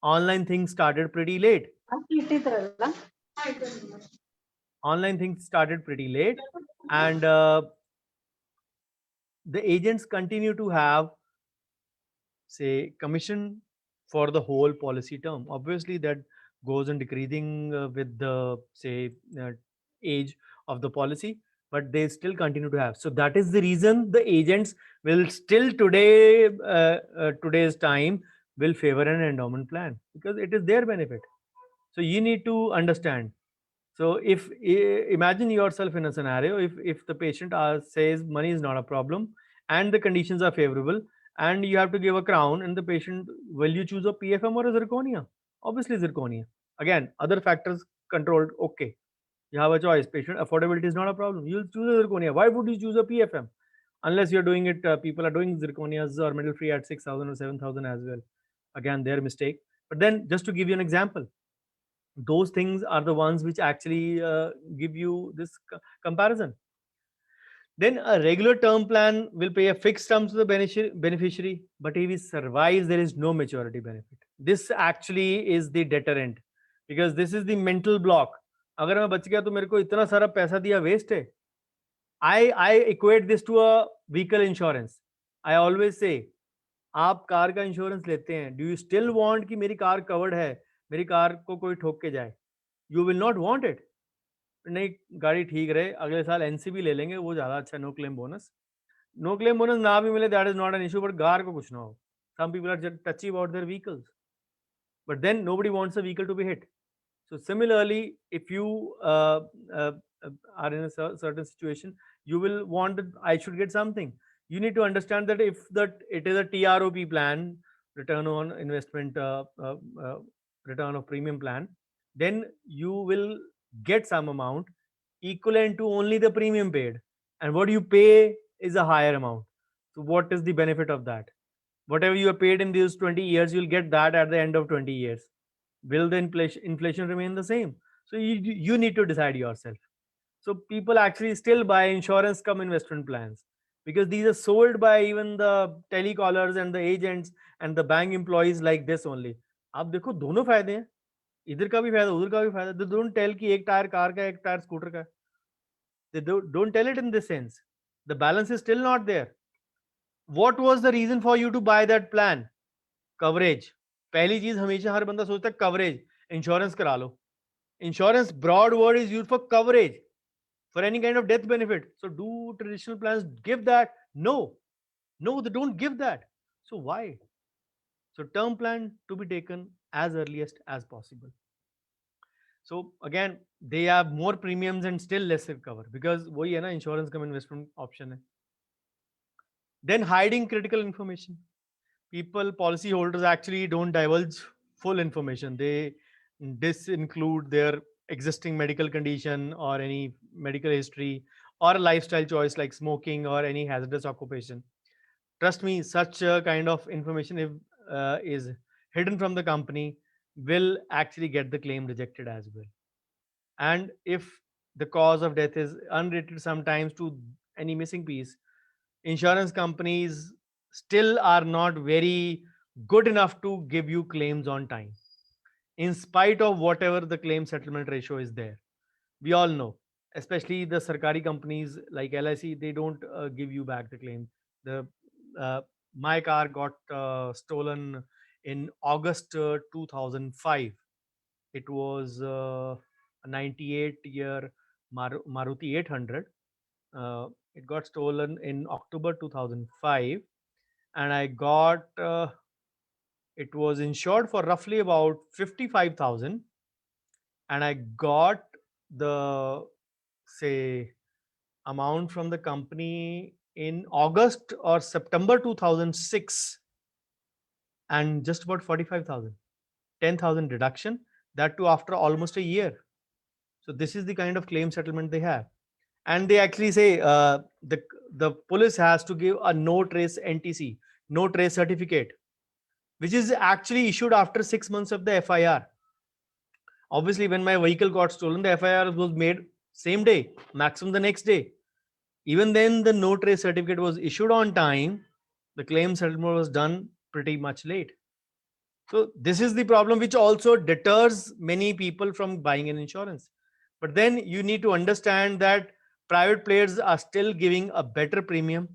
Online things started pretty late. Online things started pretty late, and the agents continue to have, say, commission for the whole policy term. Obviously that goes on decreasing with the, say, age of the policy, but they still continue to have. So that is the reason the agents will still today, today's time, will favor an endowment plan, because it is their benefit. So you need to understand. So if imagine yourself in a scenario, if the patient says money is not a problem and the conditions are favorable, and you have to give a crown, and the patient, will you choose a PFM or a zirconia? Obviously zirconia. Again, other factors controlled. Okay, you have a choice. Patient affordability is not a problem. You'll choose a zirconia. Why would you choose a PFM? Unless you're doing it, people are doing zirconias or metal free at 6,000 or 7,000 as well. Again, their mistake. But then, just to give you an example, those things are the ones which actually give you this comparison. Then a regular term plan will pay a fixed sum to the beneficiary, but if he survives, there is no maturity benefit. This actually is the deterrent, because this is the mental block. अगर मैं बच गया तो मेरे को इतना सारा पैसा दिया वेस्ट है. I equate this to a vehicle insurance. I always say, आप कार का इंश्योरेंस लेते हैं, डू यू स्टिल वांट कि मेरी कार कवर्ड है, मेरी कार को कोई ठोक के जाए? You will not want it. नहीं, गाड़ी ठीक रहे, अगले साल एनसीबी ले लेंगे, वो ज्यादा अच्छा. No claim bonus, no claim bonus ना भी मिले, that is not an issue, but car को कुछ ना हो. Some people are just touchy about their vehicles, but then nobody wants a vehicle to be hit. So similarly, if you uh, are in a certain situation, you will want that I should get something. You need to understand that if that it is a TROP plan, return on investment, return of premium plan, then you will get some amount equivalent to only the premium paid, and what you pay is a higher amount. So what is the benefit of that? Whatever you have paid in these 20 years, you'll get that at the end of 20 years. Will the inflation remain the same? So you need to decide yourself. So people actually still buy insurance cum investment plans, because these are sold by even the telecallers and the agents and the bank employees like this only. आप देखो दोनों फायदे हैं, इधर का भी फायदा, उधर का भी फायदा. They don't tell कि एक टायर कार का, एक टायर स्कूटर का. They don't tell it in this sense. The balance is still not there. What was the reason for you to buy that plan? Coverage. पहली चीज हमेशा हर बंदा सोचता है कवरेज, इंश्योरेंस करा लो. Insurance, broad word, is used for coverage, for any kind of death benefit. So do traditional plans give that? No, they don't give that. So why? So term plan to be taken as earliest as possible. So again, they have more premiums and still lesser cover, because वही है ना, insurance का investment option है. Then hiding critical information. People, policyholders actually don't divulge full information. They disinclude their existing medical condition or any medical history or a lifestyle choice like smoking or any hazardous occupation. Trust me, such a kind of information, if is hidden from the company, will actually get the claim rejected as well. And if the cause of death is unrelated sometimes to any missing piece, insurance companies still are not very good enough to give you claims on time, in spite of whatever the claim settlement ratio is there. We all know, especially the sarkari companies like LIC, they don't give you back the claim. The my car got stolen in August 2005. It was a 98 year Maruti 800. It got stolen in October 2005, and I got it was insured for roughly about 55,000, and I got the, say, amount from the company in August or September 2006, and just about 45,000, 10,000 deduction, that too after almost a year. So this is the kind of claim settlement they have. and they actually say the police has to give a no trace NTC, no trace certificate, which is actually issued after 6 months of the FIR. Obviously, when my vehicle got stolen, the FIR was made same day, maximum the next day. Even then, the no trace certificate was issued on time. The claim settlement was done pretty much late. So this is the problem which also deters many people from buying an insurance. But then you need to understand that private players are still giving a better premium,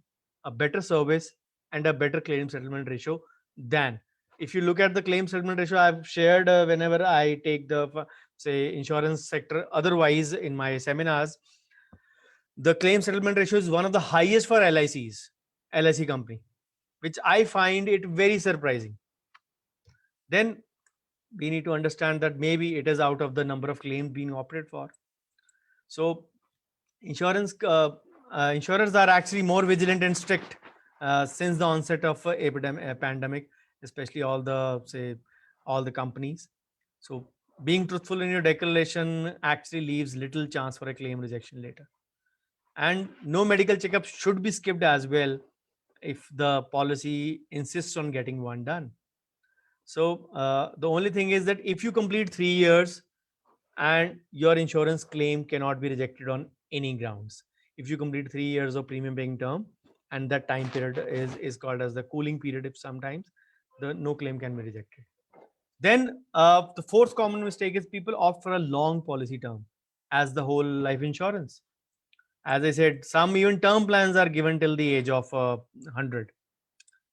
a better service, and a better claim settlement ratio than. If you look at the claim settlement ratio I've shared whenever I take the say insurance sector otherwise in my seminars, the claim settlement ratio is one of the highest for LIC company, which I find it very surprising. Then we need to understand that maybe it is out of the number of claims being opted for. So insurance insurers are actually more vigilant and strict since the onset of pandemic, especially all the companies. So being truthful in your declaration actually leaves little chance for a claim rejection later. And no medical checkup should be skipped as well if the policy insists on getting one done. So the only thing is that if you complete 3 years and your insurance claim cannot be rejected on any grounds, if you complete 3 years of premium paying term, and that time period is called as the cooling period, if sometimes the no claim can be rejected. Then the fourth common mistake is people opt for a long policy term as the whole life insurance. As I said, some even term plans are given till the age of 100.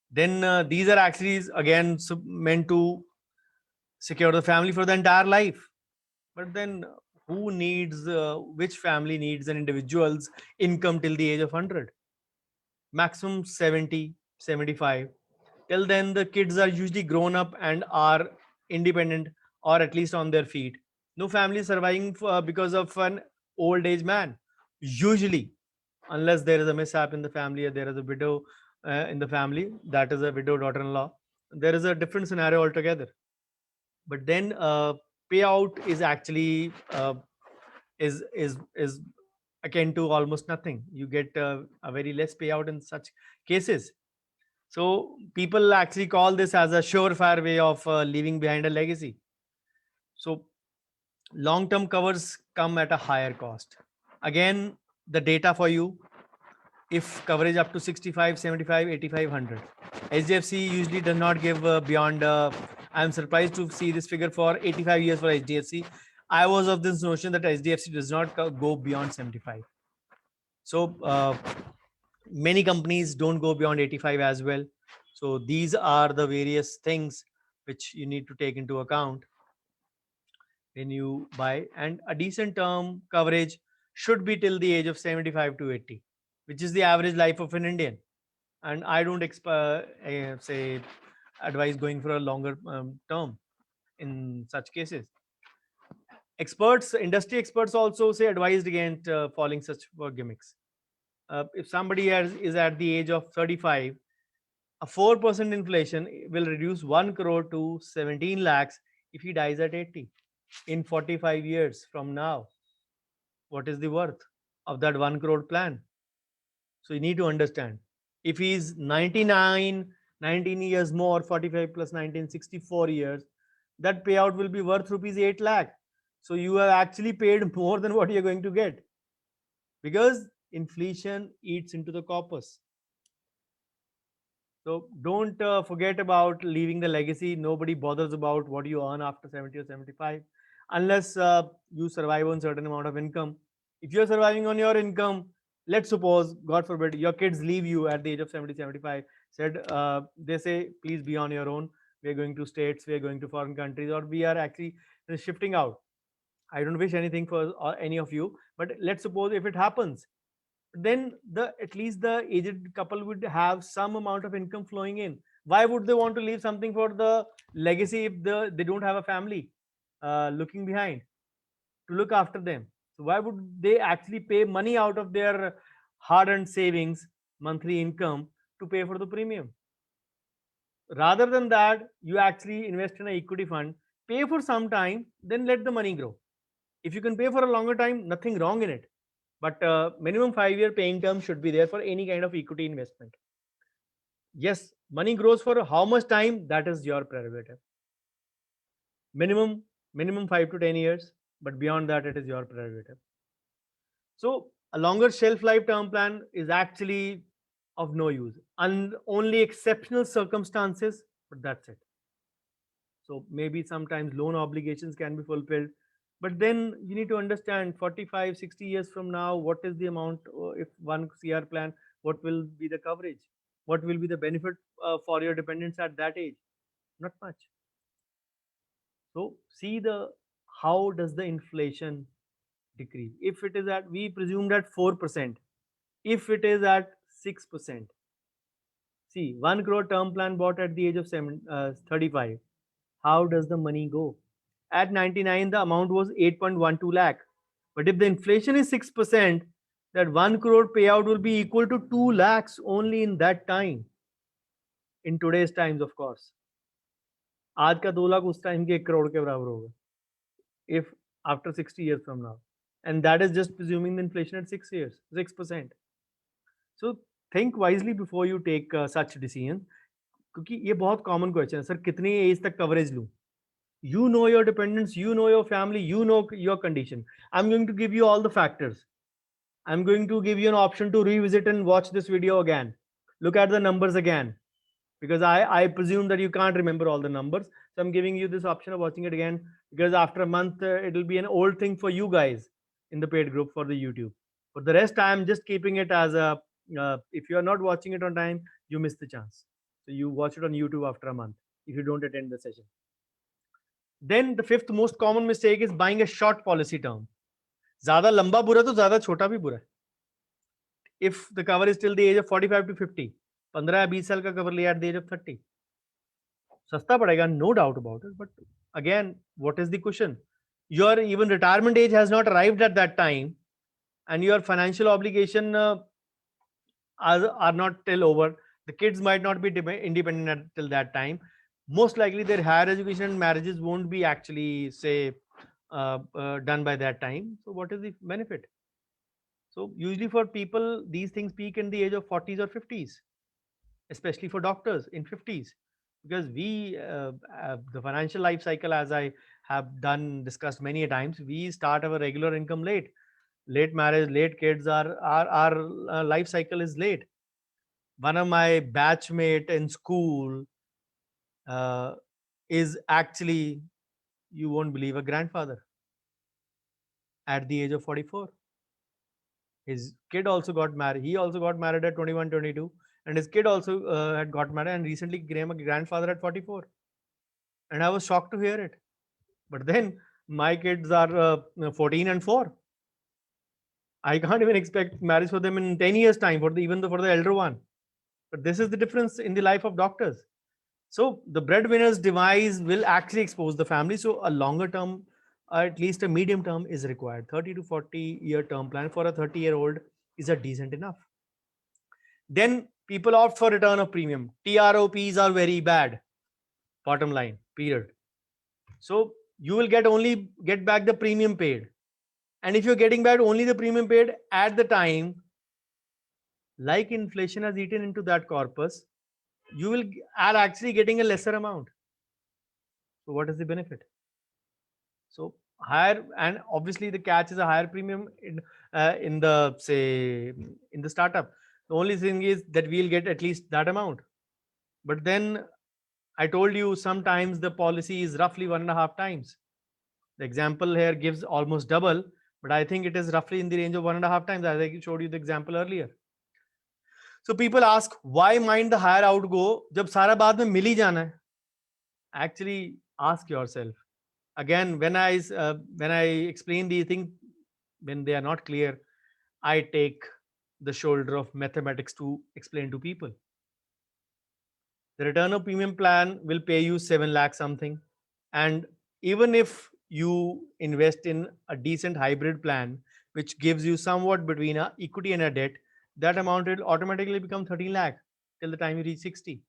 Then these are actually again meant to secure the family for the entire life. But then who needs which family needs an individual's income till the age of 100? Maximum 70, 75. Till then the kids are usually grown up and are independent, or at least on their feet. No family surviving because of an old age man, usually, unless there is a mishap in the family or there is a widow in the family, that is a widow daughter-in-law. There is a different scenario altogether. But then payout is actually is akin to almost nothing. You get a very less payout in such cases. So people actually call this as a surefire way of leaving behind a legacy. So long-term covers come at a higher cost. Again, the data for you: if coverage up to 65, 75, 85, 100. HDFC usually does not give beyond. I'm surprised to see this figure for 85 years for HDFC. I was of this notion that HDFC does not go beyond 75. So many companies don't go beyond 85 as well. So these are the various things which you need to take into account when you buy. And a decent term coverage should be till the age of 75 to 80, which is the average life of an Indian. And I don't say advise going for a longer term in such cases. Industry experts also say advised against falling such for gimmicks. If somebody is at the age of 35, a 4% inflation will reduce 1 crore to 17 lakhs if he dies at 80 in 45 years from now. What is the worth of that 1 crore plan? So you need to understand, if he is 99, 19 years more, 45 plus 19, 64 years, that payout will be worth rupees 8 lakh. So you have actually paid more than what you're going to get, because inflation eats into the corpus. So don't forget about leaving the legacy. Nobody bothers about what you earn after 70 or 75, unless you survive on certain amount of income. If you're surviving on your income, let's suppose, God forbid, your kids leave you at the age of 70, 75, they say, please be on your own. We're going to states, we're going to foreign countries, or we are actually shifting out. I don't wish anything for any of you, but let's suppose if it happens, then the at least the aged couple would have some amount of income flowing in. Why would they want to leave something for the legacy if they don't have a family looking behind to look after them? So why would they actually pay money out of their hard-earned savings, monthly income, to pay for the premium? Rather than that, you actually invest in an equity fund, pay for some time, then let the money grow. If you can pay for a longer time, nothing wrong in it. But minimum 5-year paying term should be there for any kind of equity investment. Yes, money grows for how much time, that is your prerogative. Minimum 5 to 10 years, but beyond that it is your prerogative. So a longer shelf life term plan is actually of no use, and only exceptional circumstances, but that's it. So maybe sometimes loan obligations can be fulfilled, but then you need to understand 45, 60 years from now, what is the amount, if one CR plan, what will be the coverage? What will be the benefit for your dependents at that age? Not much. So see the how does the inflation decrease? If it is at, we presumed at 4%, if it is at 6%, see 1 crore term plan bought at the age of 35, how does the money go? At 99, the amount was 8.12 lakh. But if the inflation is 6%, that 1 crore payout will be equal to 2 lakhs only in that time. In today's times, of course. आज का 2 लाख उस time के 1 crore के बराबर होगा. If after 60 years from now. And that is just presuming the inflation at 6 years, 6%. So think wisely before you take such decision. क्योंकि ये बहुत कॉमन क्वेश्चन है सर, कितनी एज तक कवरेज लूं? You know your dependents, you know your family, you know your condition. I'm going to give you all the factors. I'm going to give you an option to revisit and watch this video again. Look at the numbers again, because I presume that you can't remember all the numbers. So I'm giving you this option of watching it again, because after a month, it'll be an old thing for you guys in the paid group for the YouTube. For the rest, I'm just keeping it as a, if you are not watching it on time, you miss the chance. So you watch it on YouTube after a month if you don't attend the session. Then the fifth most common mistake is buying a short policy term. ज़्यादा लंबा बुरा तो ज़्यादा छोटा भी बुरा है. If the cover is till the age of 45 to 50, 15 या 20 साल का cover लिया at the age of 30, सस्ता पड़ेगा, no doubt about it. But again, what is the cushion? Your even retirement age has not arrived at that time, and your financial obligation are not till over. The kids might not be independent till that time. Most likely their higher education and marriages won't be actually say done by that time. So what is the benefit? So usually for people, these things peak in the age of 40s or 50s, especially for doctors in 50s, because we the financial life cycle, as I have done discussed many a times, we start our regular income late. Late marriage, late kids, our life cycle is late. One of my batchmate in school is actually, you won't believe, a grandfather at the age of 44. His kid also got married. He also got married at 21, 22. And his kid also had got married and recently became a grandfather at 44. And I was shocked to hear it. But then my kids are 14 and 4. I can't even expect marriage for them in 10 years' time, for the elder one. But this is the difference in the life of doctors. So the breadwinner's demise will actually expose the family. So a longer term, at least a medium term, is required. 30 to 40-year term plan for a 30-year-old is a decent enough. Then people opt for return of premium. TROPs are very bad. Bottom line, period. So you will get back the premium paid. And if you're getting back only the premium paid at the time, like inflation has eaten into that corpus, you are actually getting a lesser amount. So what is the benefit? So higher, and obviously the catch is a higher premium in the, say, in the startup. The only thing is that we'll get at least that amount. But then I told you sometimes the policy is roughly 1.5 times. The example here gives almost double, but I think it is roughly in the range of 1.5 times, as I showed you the example earlier. So people ask, why mind the higher outgo जब सारा बाद में मिल ही जाना है? Actually, ask yourself. Again, when I explain these things, when they are not clear, I take the shoulder of mathematics to explain to people. The return of premium plan will pay you 7 lakh something, and even if you invest in a decent hybrid plan which gives you somewhat between a equity and a debt, that amount will automatically become 13 lakh till the time you reach 60.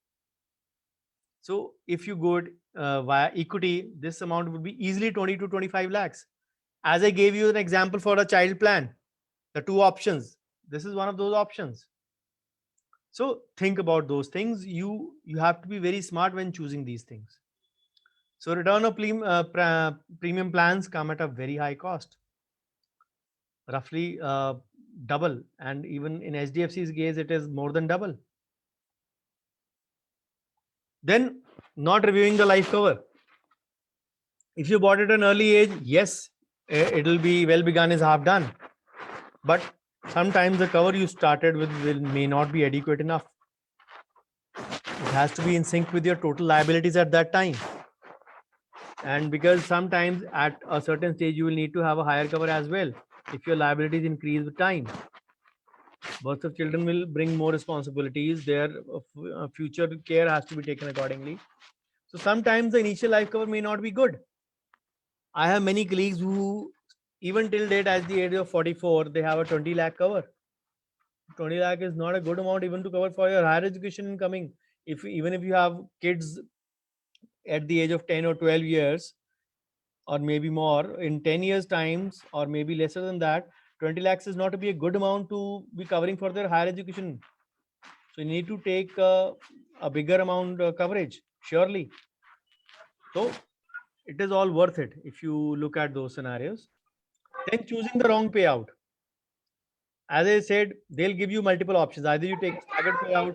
So if you go via equity, this amount would be easily 20 to 25 lakhs. As I gave you an example for a child plan, the two options. This is one of those options. So think about those things. You have to be very smart when choosing these things. So return of premium plans come at a very high cost, roughly double, and even in HDFC's case, it is more than double. Then not reviewing the life cover. If you bought it at an early age, yes, it'll be well begun is half done. But sometimes the cover you started with may not be adequate enough. It has to be in sync with your total liabilities at that time. And because sometimes at a certain stage you will need to have a higher cover as well if your liabilities increase with time. Birth of children will bring more responsibilities. Their future care has to be taken accordingly. So sometimes the initial life cover may not be good. I have many colleagues who, even till date, at the age of 44, they have a 20 lakh cover. 20 lakh is not a good amount even to cover for your higher education incoming. Even if you have kids at the age of 10 or 12 years, or maybe more, in 10 years times, or maybe lesser than that, 20 lakhs is not to be a good amount to be covering for their higher education. So you need to take a bigger amount coverage, surely. So it is all worth it if you look at those scenarios. Then choosing the wrong payout. As I said, they'll give you multiple options. Either you take a staggered payout,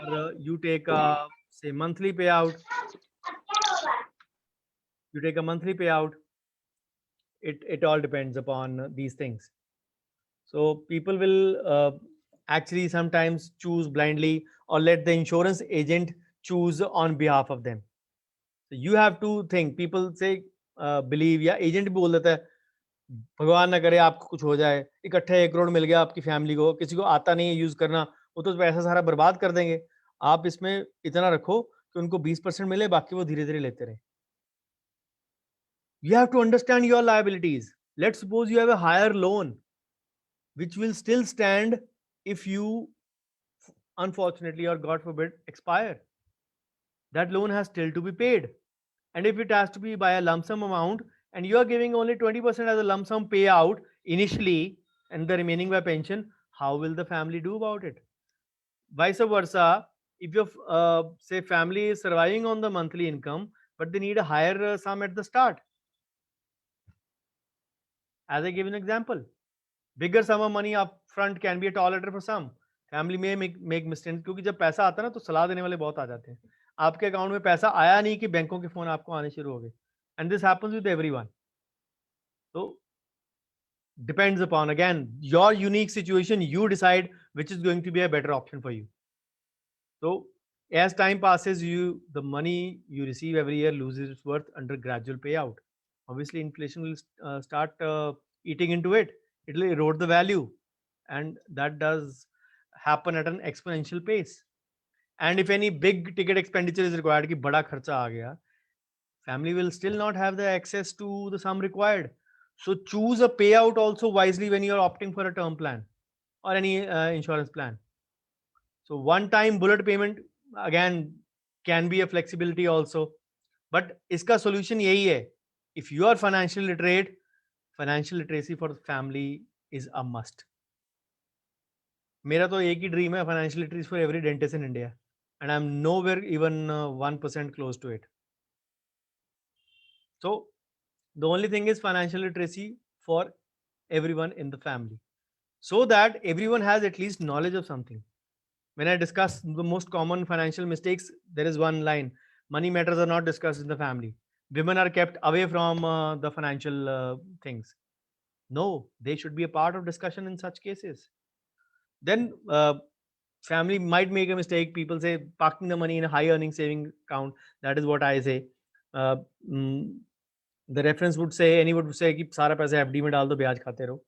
or you take a, say, monthly payout. You take a monthly payout. It all depends upon these things. So people will actually sometimes choose blindly or let the insurance agent choose on behalf of them. So you have to think. People say believe, या agent भी बोल देता है भगवान ना करे आपको कुछ हो जाए, इकट्ठे 1 करोड़ मिल गया आपकी फैमिली को, किसी को आता नहीं है यूज करना, वो तो पैसा सारा बर्बाद कर देंगे. आप इसमें इतना रखो कि उनको 20% मिले, बाकी वो धीरे धीरे लेते रहे. You have to understand your liabilities. Let's suppose you have a higher loan which will still stand if you unfortunately or God forbid expire. That loan has still to be paid. And if it has to be by a lump sum amount and you are giving only 20% as a lump sum payout initially and the remaining by pension, how will the family do about it? Vice versa, if your say family is surviving on the monthly income but they need a higher sum at the start. As I gave an example, bigger sum of money up front can be a tall order for some. Family में make mistake, क्योंकि जब पैसा आता है ना तो सलाह देने वाले बहुत आ जाते हैं. आपके अकाउंट में पैसा आया नहीं कि बैंकों के फोन आपको आने शुरू हो गए. And this happens with everyone. So depends upon, again, your unique situation. You decide which is going to be a better option for you. So as time passes, the money you receive every year loses its worth under gradual payout. Obviously inflation will start eating into it. It will erode the value, and that does happen at an exponential pace. And if any big ticket expenditure is required, कि बड़ा खर्चा आ गया, family will still not have the access to the sum required. So choose a payout also wisely when you are opting for a term plan or any insurance plan. So one-time bullet payment again can be a flexibility also, but इसका solution यही है. If you are financially literate, financial literacy for the family is a must. मेरा तो एक ही dream है, financial literacy for every dentist in India, and I'm nowhere even 1% close to it. So the only thing is financial literacy for everyone in the family, so that everyone has at least knowledge of something. When I discuss the most common financial mistakes, there is one line: money matters are not discussed in the family. Women are kept away from the financial things. No, they should be a part of discussion in such cases. Then family might make a mistake. People say parking the money in a high earning saving account. That is what I say. uh, mm, the reference would say, anyone would say कि सारा पैसा FD में डाल दो, ब्याज खाते रहो.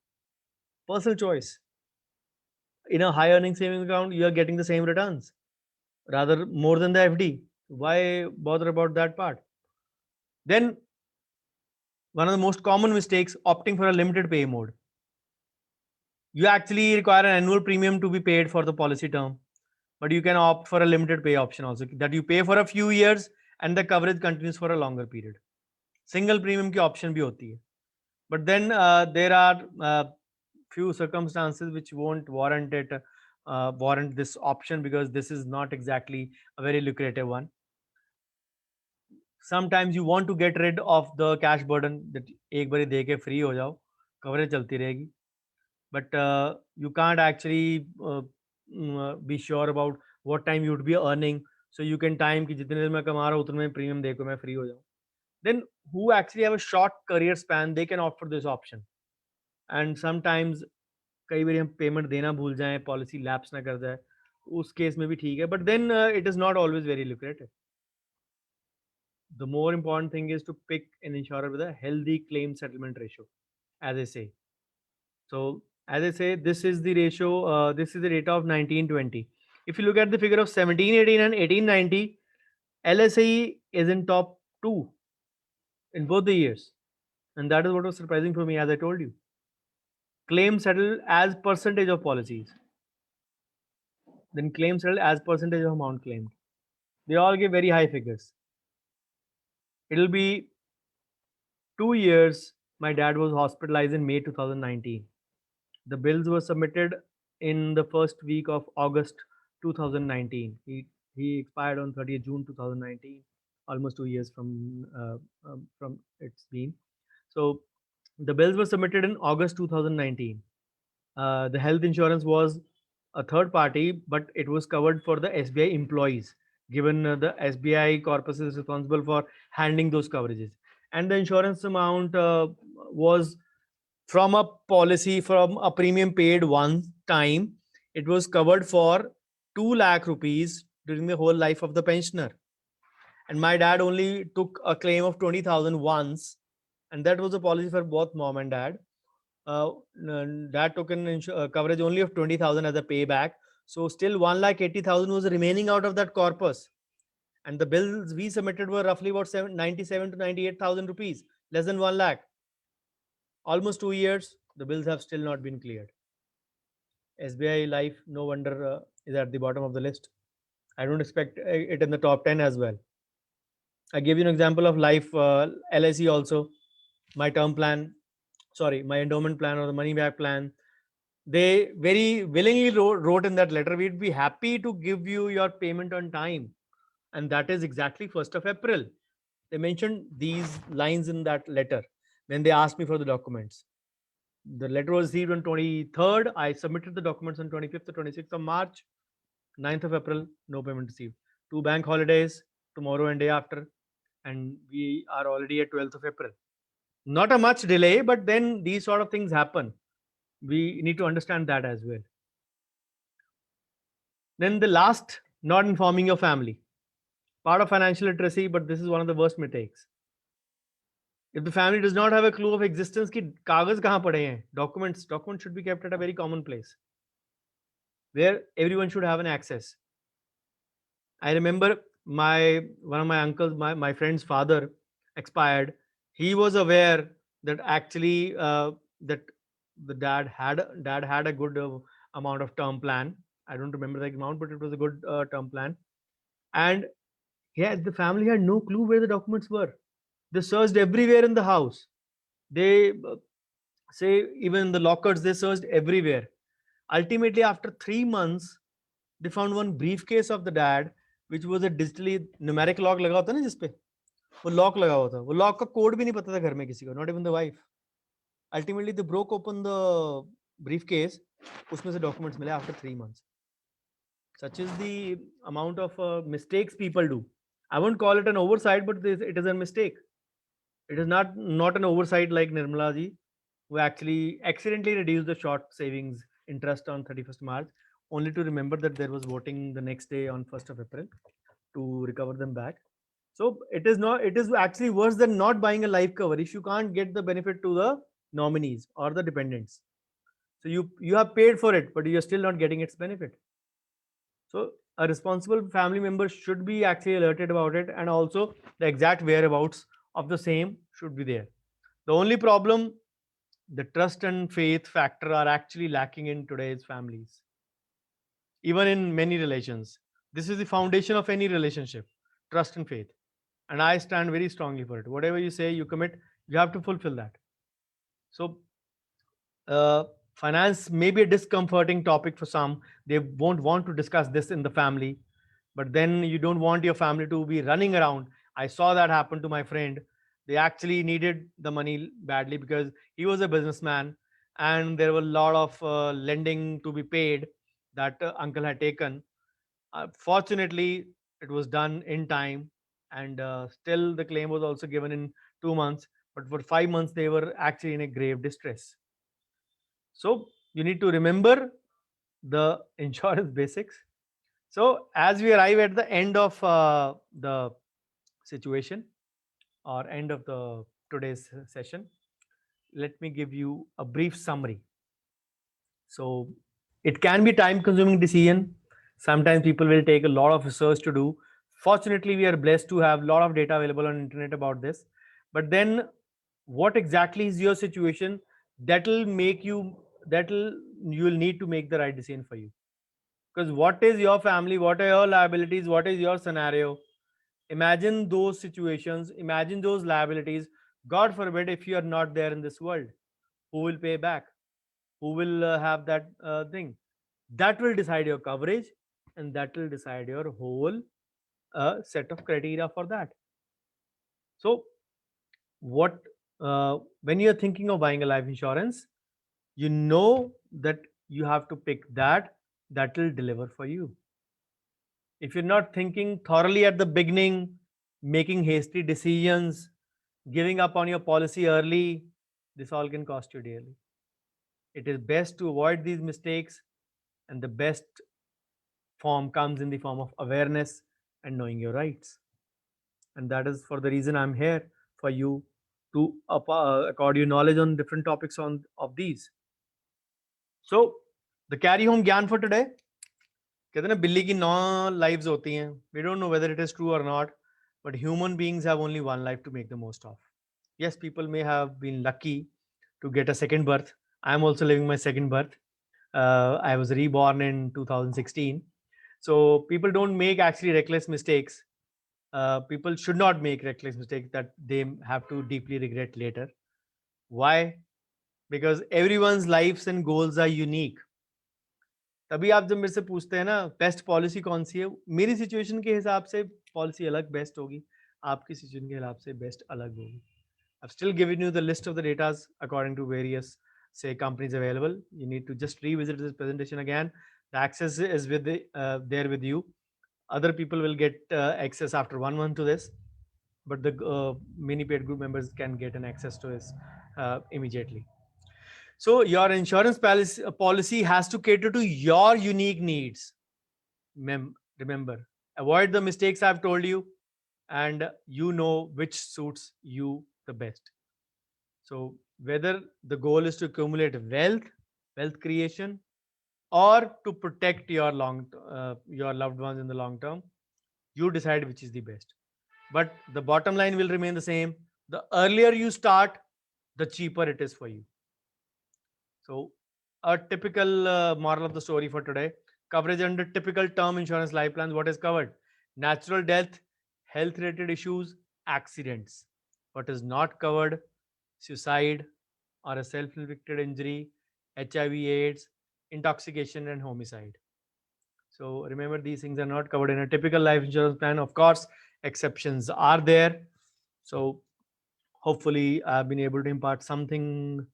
Personal choice. In a high earning savings account, you are getting the same returns, rather more than the FD. Why bother about that part? Then one of the most common mistakes, opting for a limited pay mode. You actually require an annual premium to be paid for the policy term, but you can opt for a limited pay option also, that you pay for a few years and the coverage continues for a longer period. Single premium की option भी होती है. But then there are few circumstances which won't warrant this option, because this is not exactly a very lucrative one. Sometimes you want to get rid of the cash burden, that एक बारी दे के free हो जाओ, coverage चलती रहेगी. But you can't actually be sure about what time you would be earning, so you can time कि जितने देर मैं कमा रहा हूँ उतने में premium दे के मैं free हो जाऊँ. Then who actually have a short career span, they can opt for this option. And sometimes कई बार हम पेमेंट देना भूल जाएं, पॉलिसी लैप्स ना कर जाए, उस केस में भी ठीक है, but then it is not always very lucrative. The more important thing is to pick an insurer with a healthy claim settlement ratio, as I say. So, as I say, this is the ratio, this is the data of 1920. If you look at the figure of 1718 and 1890, LSI is in top 2 in both the years. And that is what was surprising for me, as I told you. Claim settled as percentage of policies. Then claim settled as percentage of amount claimed. They all give very high figures. It'll be 2 years. My dad was hospitalized in May 2019. The bills were submitted in the first week of August 2019. He expired on 30th June 2019, almost 2 years from its been. So the bills were submitted in August 2019. The health insurance was a third party, but it was covered for the SBI employees, given the SBI corpus is responsible for handling those coverages. And the insurance amount was from a policy, from a premium paid one time, it was covered for 2 lakh rupees during the whole life of the pensioner. And my dad only took a claim of 20,000 once, and that was a policy for both mom and dad. Dad took an coverage only of 20,000 as a payback. So still 1,80,000 was remaining out of that corpus. And the bills we submitted were roughly about 97 to 98,000 rupees, less than 1 lakh. Almost 2 years, the bills have still not been cleared. SBI Life, no wonder, is at the bottom of the list. I don't expect it in the top 10 as well. I gave you an example of life, LIC also. My term plan, sorry, my endowment plan or the money back plan. They very willingly wrote in that letter, we'd be happy to give you your payment on time. And that is exactly 1st of April. They mentioned these lines in that letter when they asked me for the documents. The letter was received on 23rd. I submitted the documents on 25th or 26th of March. 9th of April, no payment received. 2 bank holidays, tomorrow and day after. And we are already at 12th of April. Not a much delay, but then these sort of things happen. We need to understand that as well. Then the last, not informing your family. Part of financial literacy, but this is one of the worst mistakes. If the family does not have a clue of existence कि कागज कहाँ पड़े हैं, documents should be kept at a very common place where everyone should have an access. I remember one of my uncles, my friend's father expired. He was aware that actually that the dad had a good amount of term plan. I don't remember the amount, but it was a good term plan. And the family had no clue where the documents were. They searched everywhere in the house. They say even in the lockers, they searched everywhere. Ultimately, after 3 months, they found one briefcase of the dad, which was a digitally numeric lock लगा होता है ना जिसपे वो lock लगा हुआ था. वो lock का code भी नहीं पता था घर में किसी को, not even the wife. Ultimately, they broke open the briefcase. उसमें से documents मिले after 3 months. Such is the amount of mistakes people do. I won't call it an oversight, but it is a mistake. It is not an oversight like Nirmala ji, who actually accidentally reduced the short savings interest on 31st March, only to remember that there was voting the next day on 1st of April to recover them back. So it is actually worse than not buying a life cover if you can't get the benefit to the nominees or the dependents. So you have paid for it, but you're still not getting its benefit. So a responsible family member should be actually alerted about it, and also the exact whereabouts of the same should be there. The only problem, the trust and faith factor are actually lacking in today's families, even in many relations. This is the foundation of any relationship, trust and faith. And I stand very strongly for it. Whatever you say, you commit, you have to fulfill that. So Finance may be a discomforting topic for some. They won't want to discuss this in the family, but then you don't want your family to be running around. I saw that happen to my friend. They actually needed the money badly because he was a businessman, and there were a lot of lending to be paid that uncle had taken. Fortunately, it was done in time, and still the claim was also given in 2 months. But for 5 months, they were actually in a grave distress. So you need to remember the insurance basics. So as we arrive at the end of the situation or end of the today's session, let me give you a brief summary. So it can be time consuming decision. Sometimes people will take a lot of research to do. Fortunately, we are blessed to have a lot of data available on internet about this. But then what exactly is your situation, that'll make you, that'll, you will need to make the right decision for you. Because what is your family, what are your liabilities, what is your scenario? Imagine those situations, imagine those liabilities. God forbid if you are not there in this world, who will pay back, who will have that thing? That will decide your coverage, and that will decide your whole set of criteria for that. So what, when you're thinking of buying a life insurance, you know that you have to pick that will deliver for you. If you're not thinking thoroughly at the beginning, making hasty decisions, giving up on your policy early, this all can cost you dearly. It is best to avoid these mistakes, and the best form comes in the form of awareness and knowing your rights. And that is for the reason I'm here, for you to accord you knowledge on different topics on of these. So the carry home gyan for today, कहते हैं ना बिल्ली की 9 lives होती हैं. We don't know whether it is true or not, but human beings have only one life to make the most of. Yes, people may have been lucky to get a second birth. I am also living my second birth. I was reborn in 2016. So people don't make actually reckless mistakes. People should not make reckless mistakes that they have to deeply regret later. Why? Because everyone's lives and goals are unique. तभी आप जब मेरे से पूछते हैं ना best policy कौन सी है, मेरी सिचुएशन के हिसाब से पॉलिसी अलग बेस्ट होगी, आपकी सिचुएशन के हिसाब से बेस्ट अलग होगी. I've still given you the list of the datas according to various say companies available. You need to just revisit this presentation again. The access is with there with you. Other people will get access after 1 month to this, but the mini paid group members can get an access to this immediately. So your insurance policy has to cater to your unique needs. Remember, avoid the mistakes I've told you, and you know which suits you the best. So whether the goal is to accumulate wealth creation, or to protect your your loved ones in the long term, you decide which is the best. But the bottom line will remain the same. The earlier you start, the cheaper it is for you. So a typical moral of the story for today: coverage under typical term insurance life plans. What is covered? Natural death, health related issues, accidents. What is not covered? Suicide or a self inflicted injury, HIV, AIDS, intoxication, and homicide. So remember, these things are not covered in a typical life insurance plan. Of course, exceptions are there. So hopefully, I've been able to impart something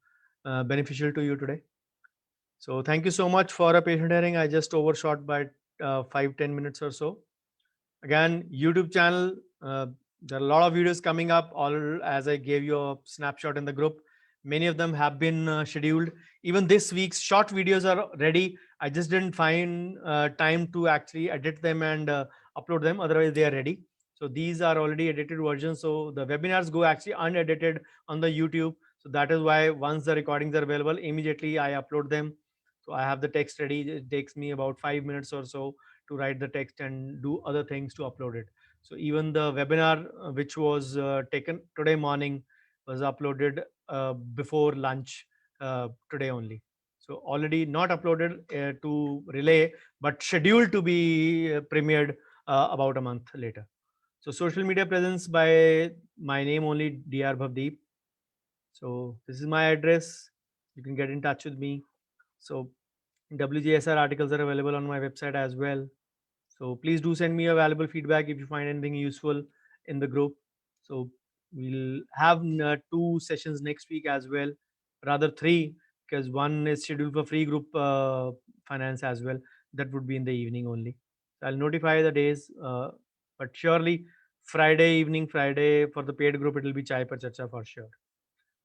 beneficial to you today. So thank you so much for a patient hearing. I just overshot by 5-10 minutes or so. Again, YouTube channel. There are a lot of videos coming up. All as I gave you a snapshot in the group. Many of them have been scheduled. Even this week's short videos are ready. I just didn't find time to actually edit them and upload them. Otherwise, they are ready. So these are already edited versions. So the webinars go actually unedited on the YouTube. So that is why once the recordings are available, immediately I upload them. So I have the text ready. It takes me about 5 minutes or so to write the text and do other things to upload it. So even the webinar which was taken today morning was uploaded before lunch today only. So already not uploaded to Relay, but scheduled to be premiered about a month later. So social media presence by my name only, Dr. Bhavdeep. So this is my address. You can get in touch with me. So WGSR articles are available on my website as well. So please do send me a valuable feedback if you find anything useful in the group. So we'll have 2 sessions next week as well, rather 3, because one is scheduled for free group finance as well. That would be in the evening only. So I'll notify the days, but surely Friday evening, Friday for the paid group, it will be Chai Par Charcha for sure.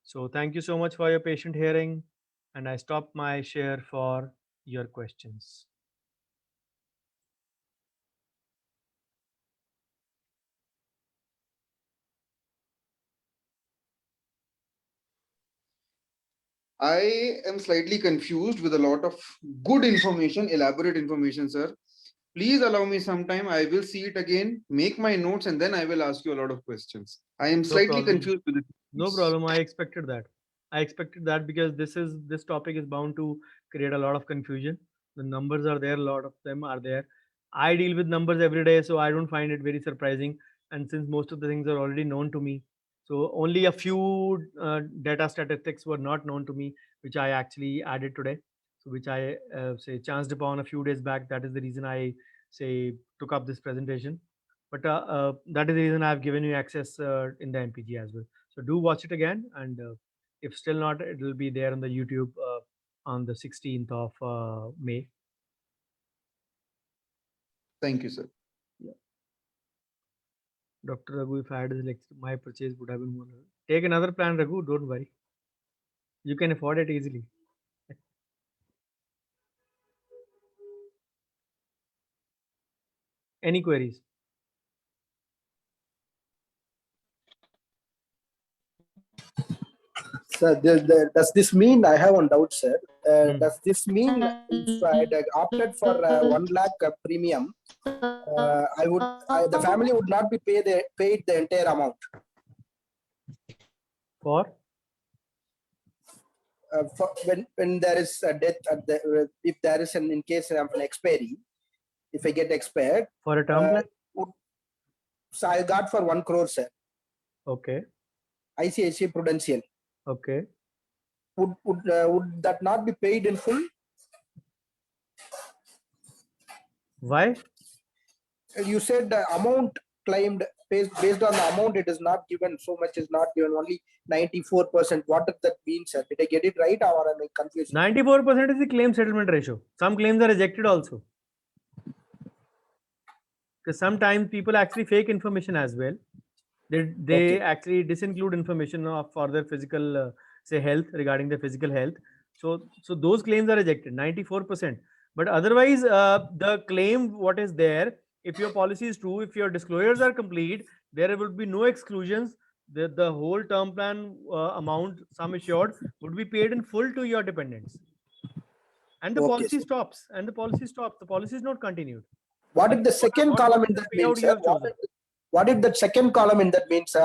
So thank you so much for your patient hearing, and I stop my share for your questions. I am slightly confused with a lot of good information, elaborate information, sir. Please allow me some time. I will see it again, make my notes, and then I will ask you a lot of questions. I am No slightly problem. confused with it. No problem. I expected that. I expected that because this topic is bound to create a lot of confusion. The numbers are there, a lot of them are there. I deal with numbers every day, so I don't find it very surprising. And since most of the things are already known to me, so only a few data statistics were not known to me, which I actually added today. So which I say chanced upon a few days back. That is the reason I say took up this presentation. But that is the reason I've given you access in the MPG as well. So do watch it again, and if still not, it will be there on the YouTube on the 16th of May. Thank you, sir. Yeah. Dr. Raghu, if I had his lecture, my purchase would have been more. Take another plan, Raghu. Don't worry. You can afford it easily. Any queries? So does this mean, I have one doubt, sir. Hmm. Does this mean if I had opted for 1 lakh premium, the family would not be paid the entire amount? For? When there is a death, if there is in case of an expiry, if I get expired. For a term plan? So I got for 1 crore, sir. Okay. ICICI Prudential. Okay. Would that not be paid in full? Why? You said the amount claimed based on the amount, it is not given, so much is not given, only 94%. What does that mean, sir? Did I get it right or am I confused? 94% is the claim settlement ratio. Some claims are rejected also. Because sometimes people actually fake information as well. They actually disinclude information for their physical say health, regarding their physical health. So those claims are rejected 94%. But otherwise the claim what is there, if your policy is true, if your disclosures are complete, there will be no exclusions. The whole term plan amount sum assured would be paid in full to your dependents, and the policy stops. The policy is not continued. What if the second column in that means, sir? What if the second column in that means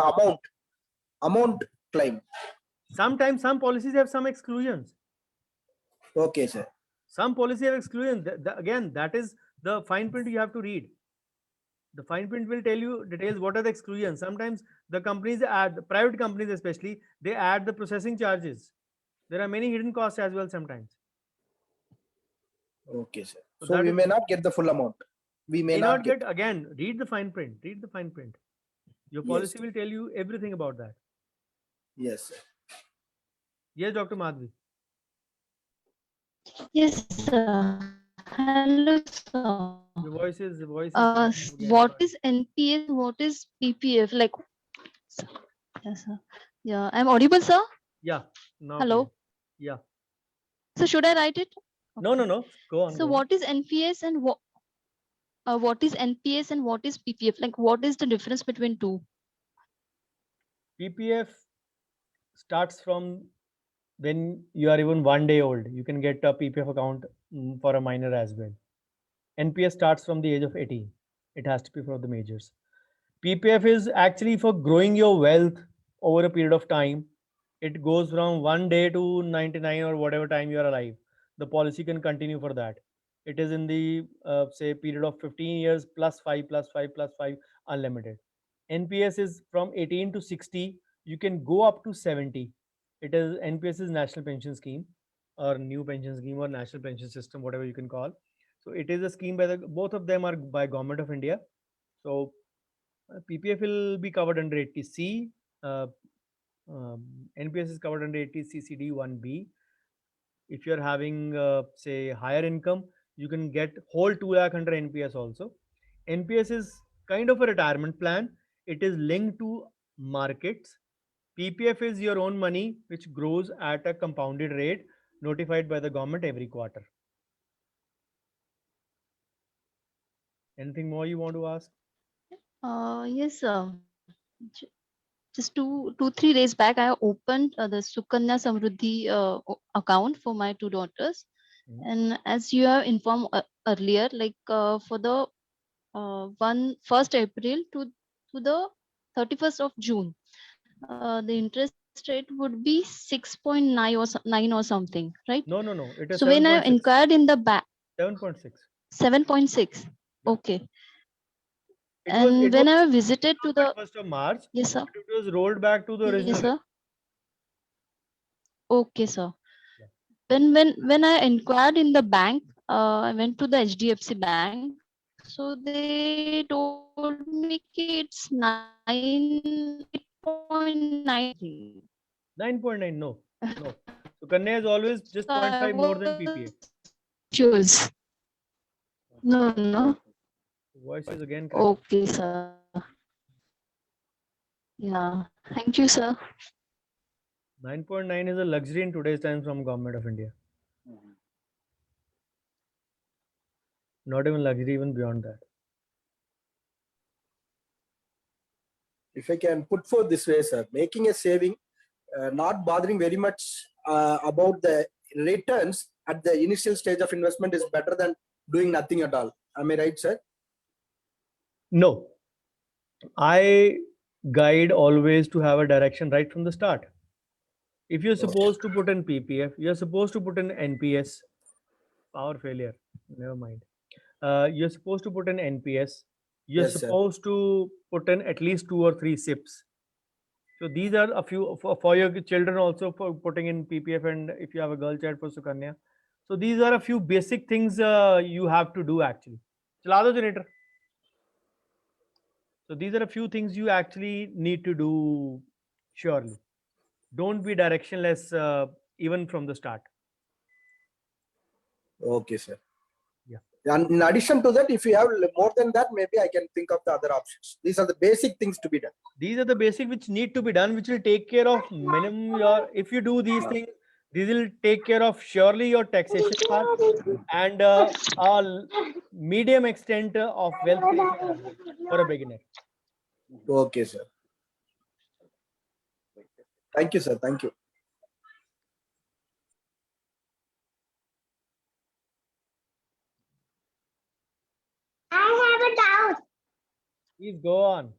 amount claim? Sometimes some policies have some exclusions. Okay, sir. Some policy have exclusions. Again, that is the fine print you have to read. The fine print will tell you details what are the exclusions. Sometimes the companies add, the private companies especially, they add the processing charges. There are many hidden costs as well sometimes. Okay, sir. So we may not get the full amount. We may not get. Again, read the fine print. Read the fine print. Your policy will tell you everything about that. Yes, sir. Yes, Dr. Madhvi. Yes, sir. Hello, sir. Your voice is. What is NPS? What is PPF? Like, yes, sir. Yeah, I'm audible, sir. Yeah. No. Hello. Yeah. So should I write it? No. Go on. So what is NPS and what is NPS and what is PPF? Like, what is the difference between two? PPF starts from when you are even 1 day old. You can get a PPF account for a minor as well. NPS starts from the age of 18. It has to be for the majors. PPF is actually for growing your wealth over a period of time. It goes from 1 day to 99 or whatever time you are alive. The policy can continue for that. It is in the say period of 15 years plus 5 plus 5 plus 5 unlimited. NPS is from 18 to 60. You can go up to 70. It is NPS is National Pension Scheme. or new pension scheme or national pension system, whatever you can call. So it is a scheme by the, both of them are by Government of India. So PPF will be covered under 80C. NPS is covered under 80C CD 1B. If you're having say higher income, you can get whole 2 lakh under NPS also. NPS is kind of a retirement plan. It is linked to markets. PPF is your own money which grows at a compounded rate notified by the government every quarter. Anything more you want to ask? Yes, sir. Just 3 days back, I opened the Sukanya Samruddhi account for my 2 daughters. Mhm. And as you have informed earlier, like for the 1st April to the 31st of June, the interest rate would be 6.9 or 9 or something, right? No. It is So when I 7.6. inquired in the back, 7.6. 7.6. Okay. It And when I visited to the 1st of March, yes, sir. but it was rolled back to the original. Yes, sir. Okay, sir. Yeah. When I inquired in the bank, I went to the HDFC bank. So they told me it's 8.93. 9.9. No. So Kanya is always just 0.5 more than PPA. Choose. No. Voice is again correct. Okay, sir. Yeah. Thank you, sir. 9.9 is a luxury in today's times from Government of India. Not even luxury, even beyond that. If I can put forth this way, sir, making a saving, not bothering very much about the returns at the initial stage of investment is better than doing nothing at all. Am I right, sir? No. I guide always to have a direction right from the start. If you're supposed to put in PPF, you're supposed to put in NPS. Power failure. Never mind. You're supposed to put in NPS. You're Yes, sir. supposed to put in at least 2 or 3 SIPs. So these are a few for your children also, for putting in PPF, and if you have a girl child, for Sukanya. So these are a few basic things you have to do actually. Chala do generator. So these are a few things you actually need to do surely. Don't be directionless even from the start. Okay, sir. Yeah. And in addition to that, if you have more than that, maybe I can think of the other options. These are the basic things to be done. These are the basic which need to be done, which will take care of minimum your, if you do these things, these will take care of surely your taxation part and a medium extent of wealth creation as well for a beginner. Okay, sir. Thank you, sir. Thank you. I have a doubt. Please go on.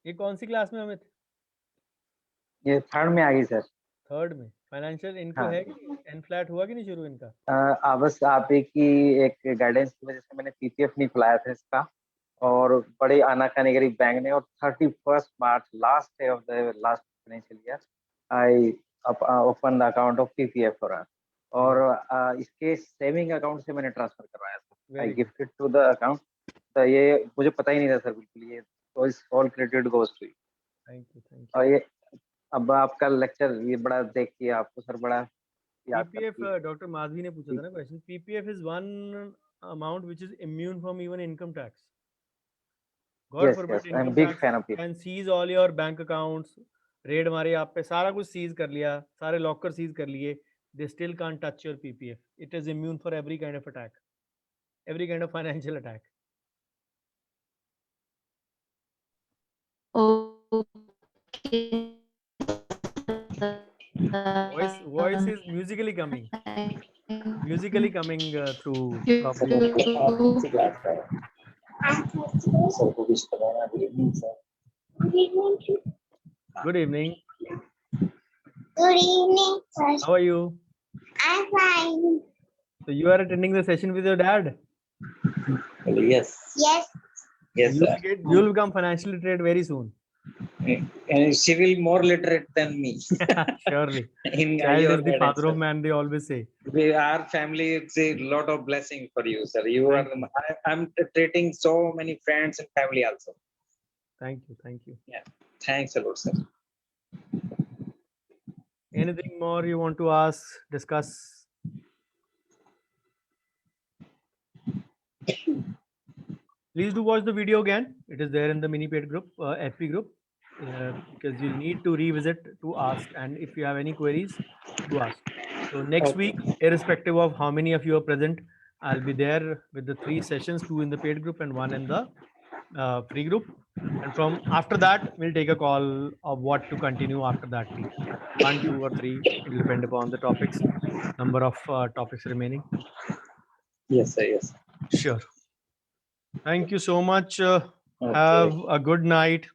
ये कौन सी class में अमित? ये 3rd में आ गई sir. 3rd में financial इनको हाँ। है कि एन फ्लैट हुआ कि नहीं शुरू इनका? बस आप की एक गाइडेंस की वजह से मैंने पीपीएफ नहीं खुलाया था इसका, और बड़े आनाकानी गरीब बैंक ने, और 31st March last day of the last financial year I open the account of PPF for us, और इसके सेविंग अकाउंट से मैंने ट्रांसफर करवाया था। I gifted to the account. तो ये मुझे पता ही नहीं था सर बिल्कुल, ये तो इस all credit goes to you. Thank you. और ये अब आपका लेक्चर ये बड़ा देखिए आपको सर बड़ा पीपीएफ डॉक्टर माधवी ने पूछा था ना question. PPF is one amount which is immune from even income tax. God forbid income tax can seize all your bank accounts. Raid मारे आप पे, सारा कुछ सीज कर लिया, सारे लॉकर सीज कर लिए, they still can't touch your PPF. It is immune for every kind of attack, every kind of financial attack. Okay. Voice is musically coming through Good evening. Good evening, sir. How are you? I'm fine. So you are attending the session with your dad? Yes. Yes. Yes, sir. You'll become financially literate very soon. And she will more literate than me. Surely. In Child your is the guidance, father of sir. man, they always say. Our family, it's a lot of blessing for you, sir. You are. Thank I'm treating so many friends and family also. Thank you. Thank you. Thanks a lot, sir. Anything more you want to ask, discuss? Please do watch the video again. It is there in the mini paid group, FP group, because you'll need to revisit to ask. And if you have any queries, do ask. So next week, irrespective of how many of you are present, I'll be there with the 3 sessions, 2 in the paid group and 1 in the free group. And from after that, we'll take a call of what to continue after that week. 1, 2, or 3. It will depend upon the topics, number of topics remaining. Yes, sir. Yes. Sure. Thank you so much. Okay. Have a good night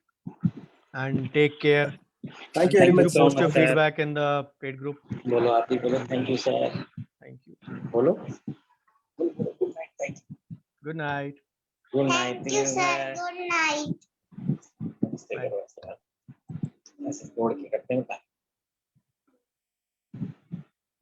and take care. Thank you very Please much, do sir. post your much, sir. feedback in the paid group. Bolo, आप ही बोलो. Thank you, sir. Thank you. Bolo. Good night. Thank you. Good night. Good night. Thank you, sir. Good night. Stay there, sir. ऐसे तोड़ के करते हैं.